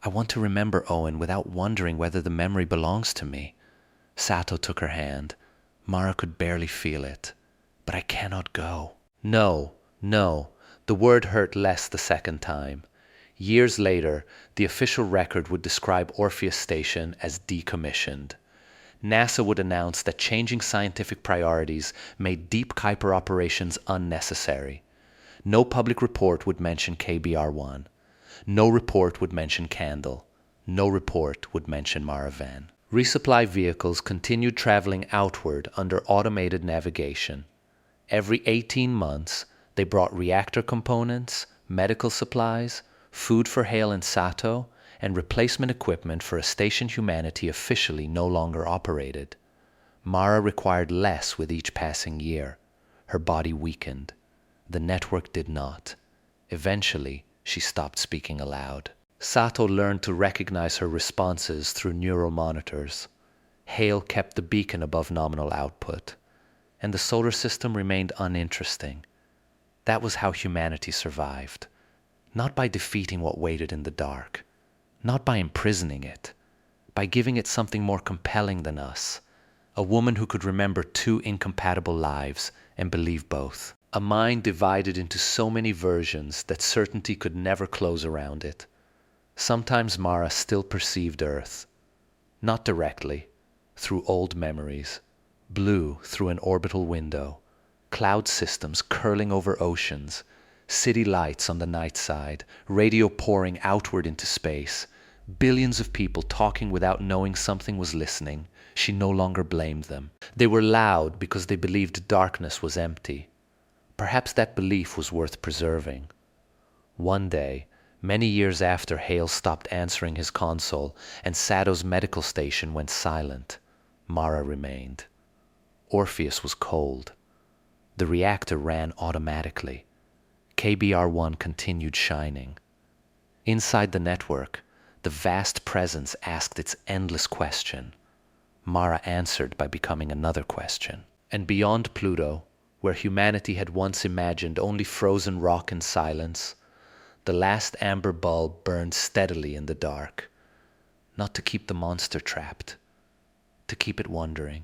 I want to remember Owen without wondering whether the memory belongs to me. Sato took her hand. Mara could barely feel it. But I cannot go. No, no. The word hurt less the second time. Years later, the official record would describe Orpheus Station as decommissioned. NASA would announce that changing scientific priorities made deep Kuiper operations unnecessary. No public report would mention KBR-1. No report would mention Candle. No report would mention Mara Van. Resupply vehicles continued traveling outward under automated navigation. Every 18 months, they brought reactor components, medical supplies, food for Hale and Sato, and replacement equipment for a station humanity officially no longer operated. Mara required less with each passing year. Her body weakened. The network did not. Eventually, she stopped speaking aloud. Sato learned to recognize her responses through neural monitors. Hale kept the beacon above nominal output. And the solar system remained uninteresting. That was how humanity survived. Not by defeating what waited in the dark. Not by imprisoning it. By giving it something more compelling than us. A woman who could remember two incompatible lives and believe both. A mind divided into so many versions that certainty could never close around it. Sometimes Mara still perceived Earth. Not directly, through old memories. Blue through an orbital window. Cloud systems curling over oceans. City lights on the night side. Radio pouring outward into space. Billions of people talking without knowing something was listening. She no longer blamed them. They were loud because they believed darkness was empty. Perhaps that belief was worth preserving. One day, many years after Hale stopped answering his console and Sato's medical station went silent, Mara remained. Orpheus was cold. The reactor ran automatically. KBR-1 continued shining. Inside the network, the vast presence asked its endless question. Mara answered by becoming another question. And beyond Pluto, where humanity had once imagined only frozen rock and silence, the last amber bulb burned steadily in the dark, not to keep the monster trapped, to keep it wondering.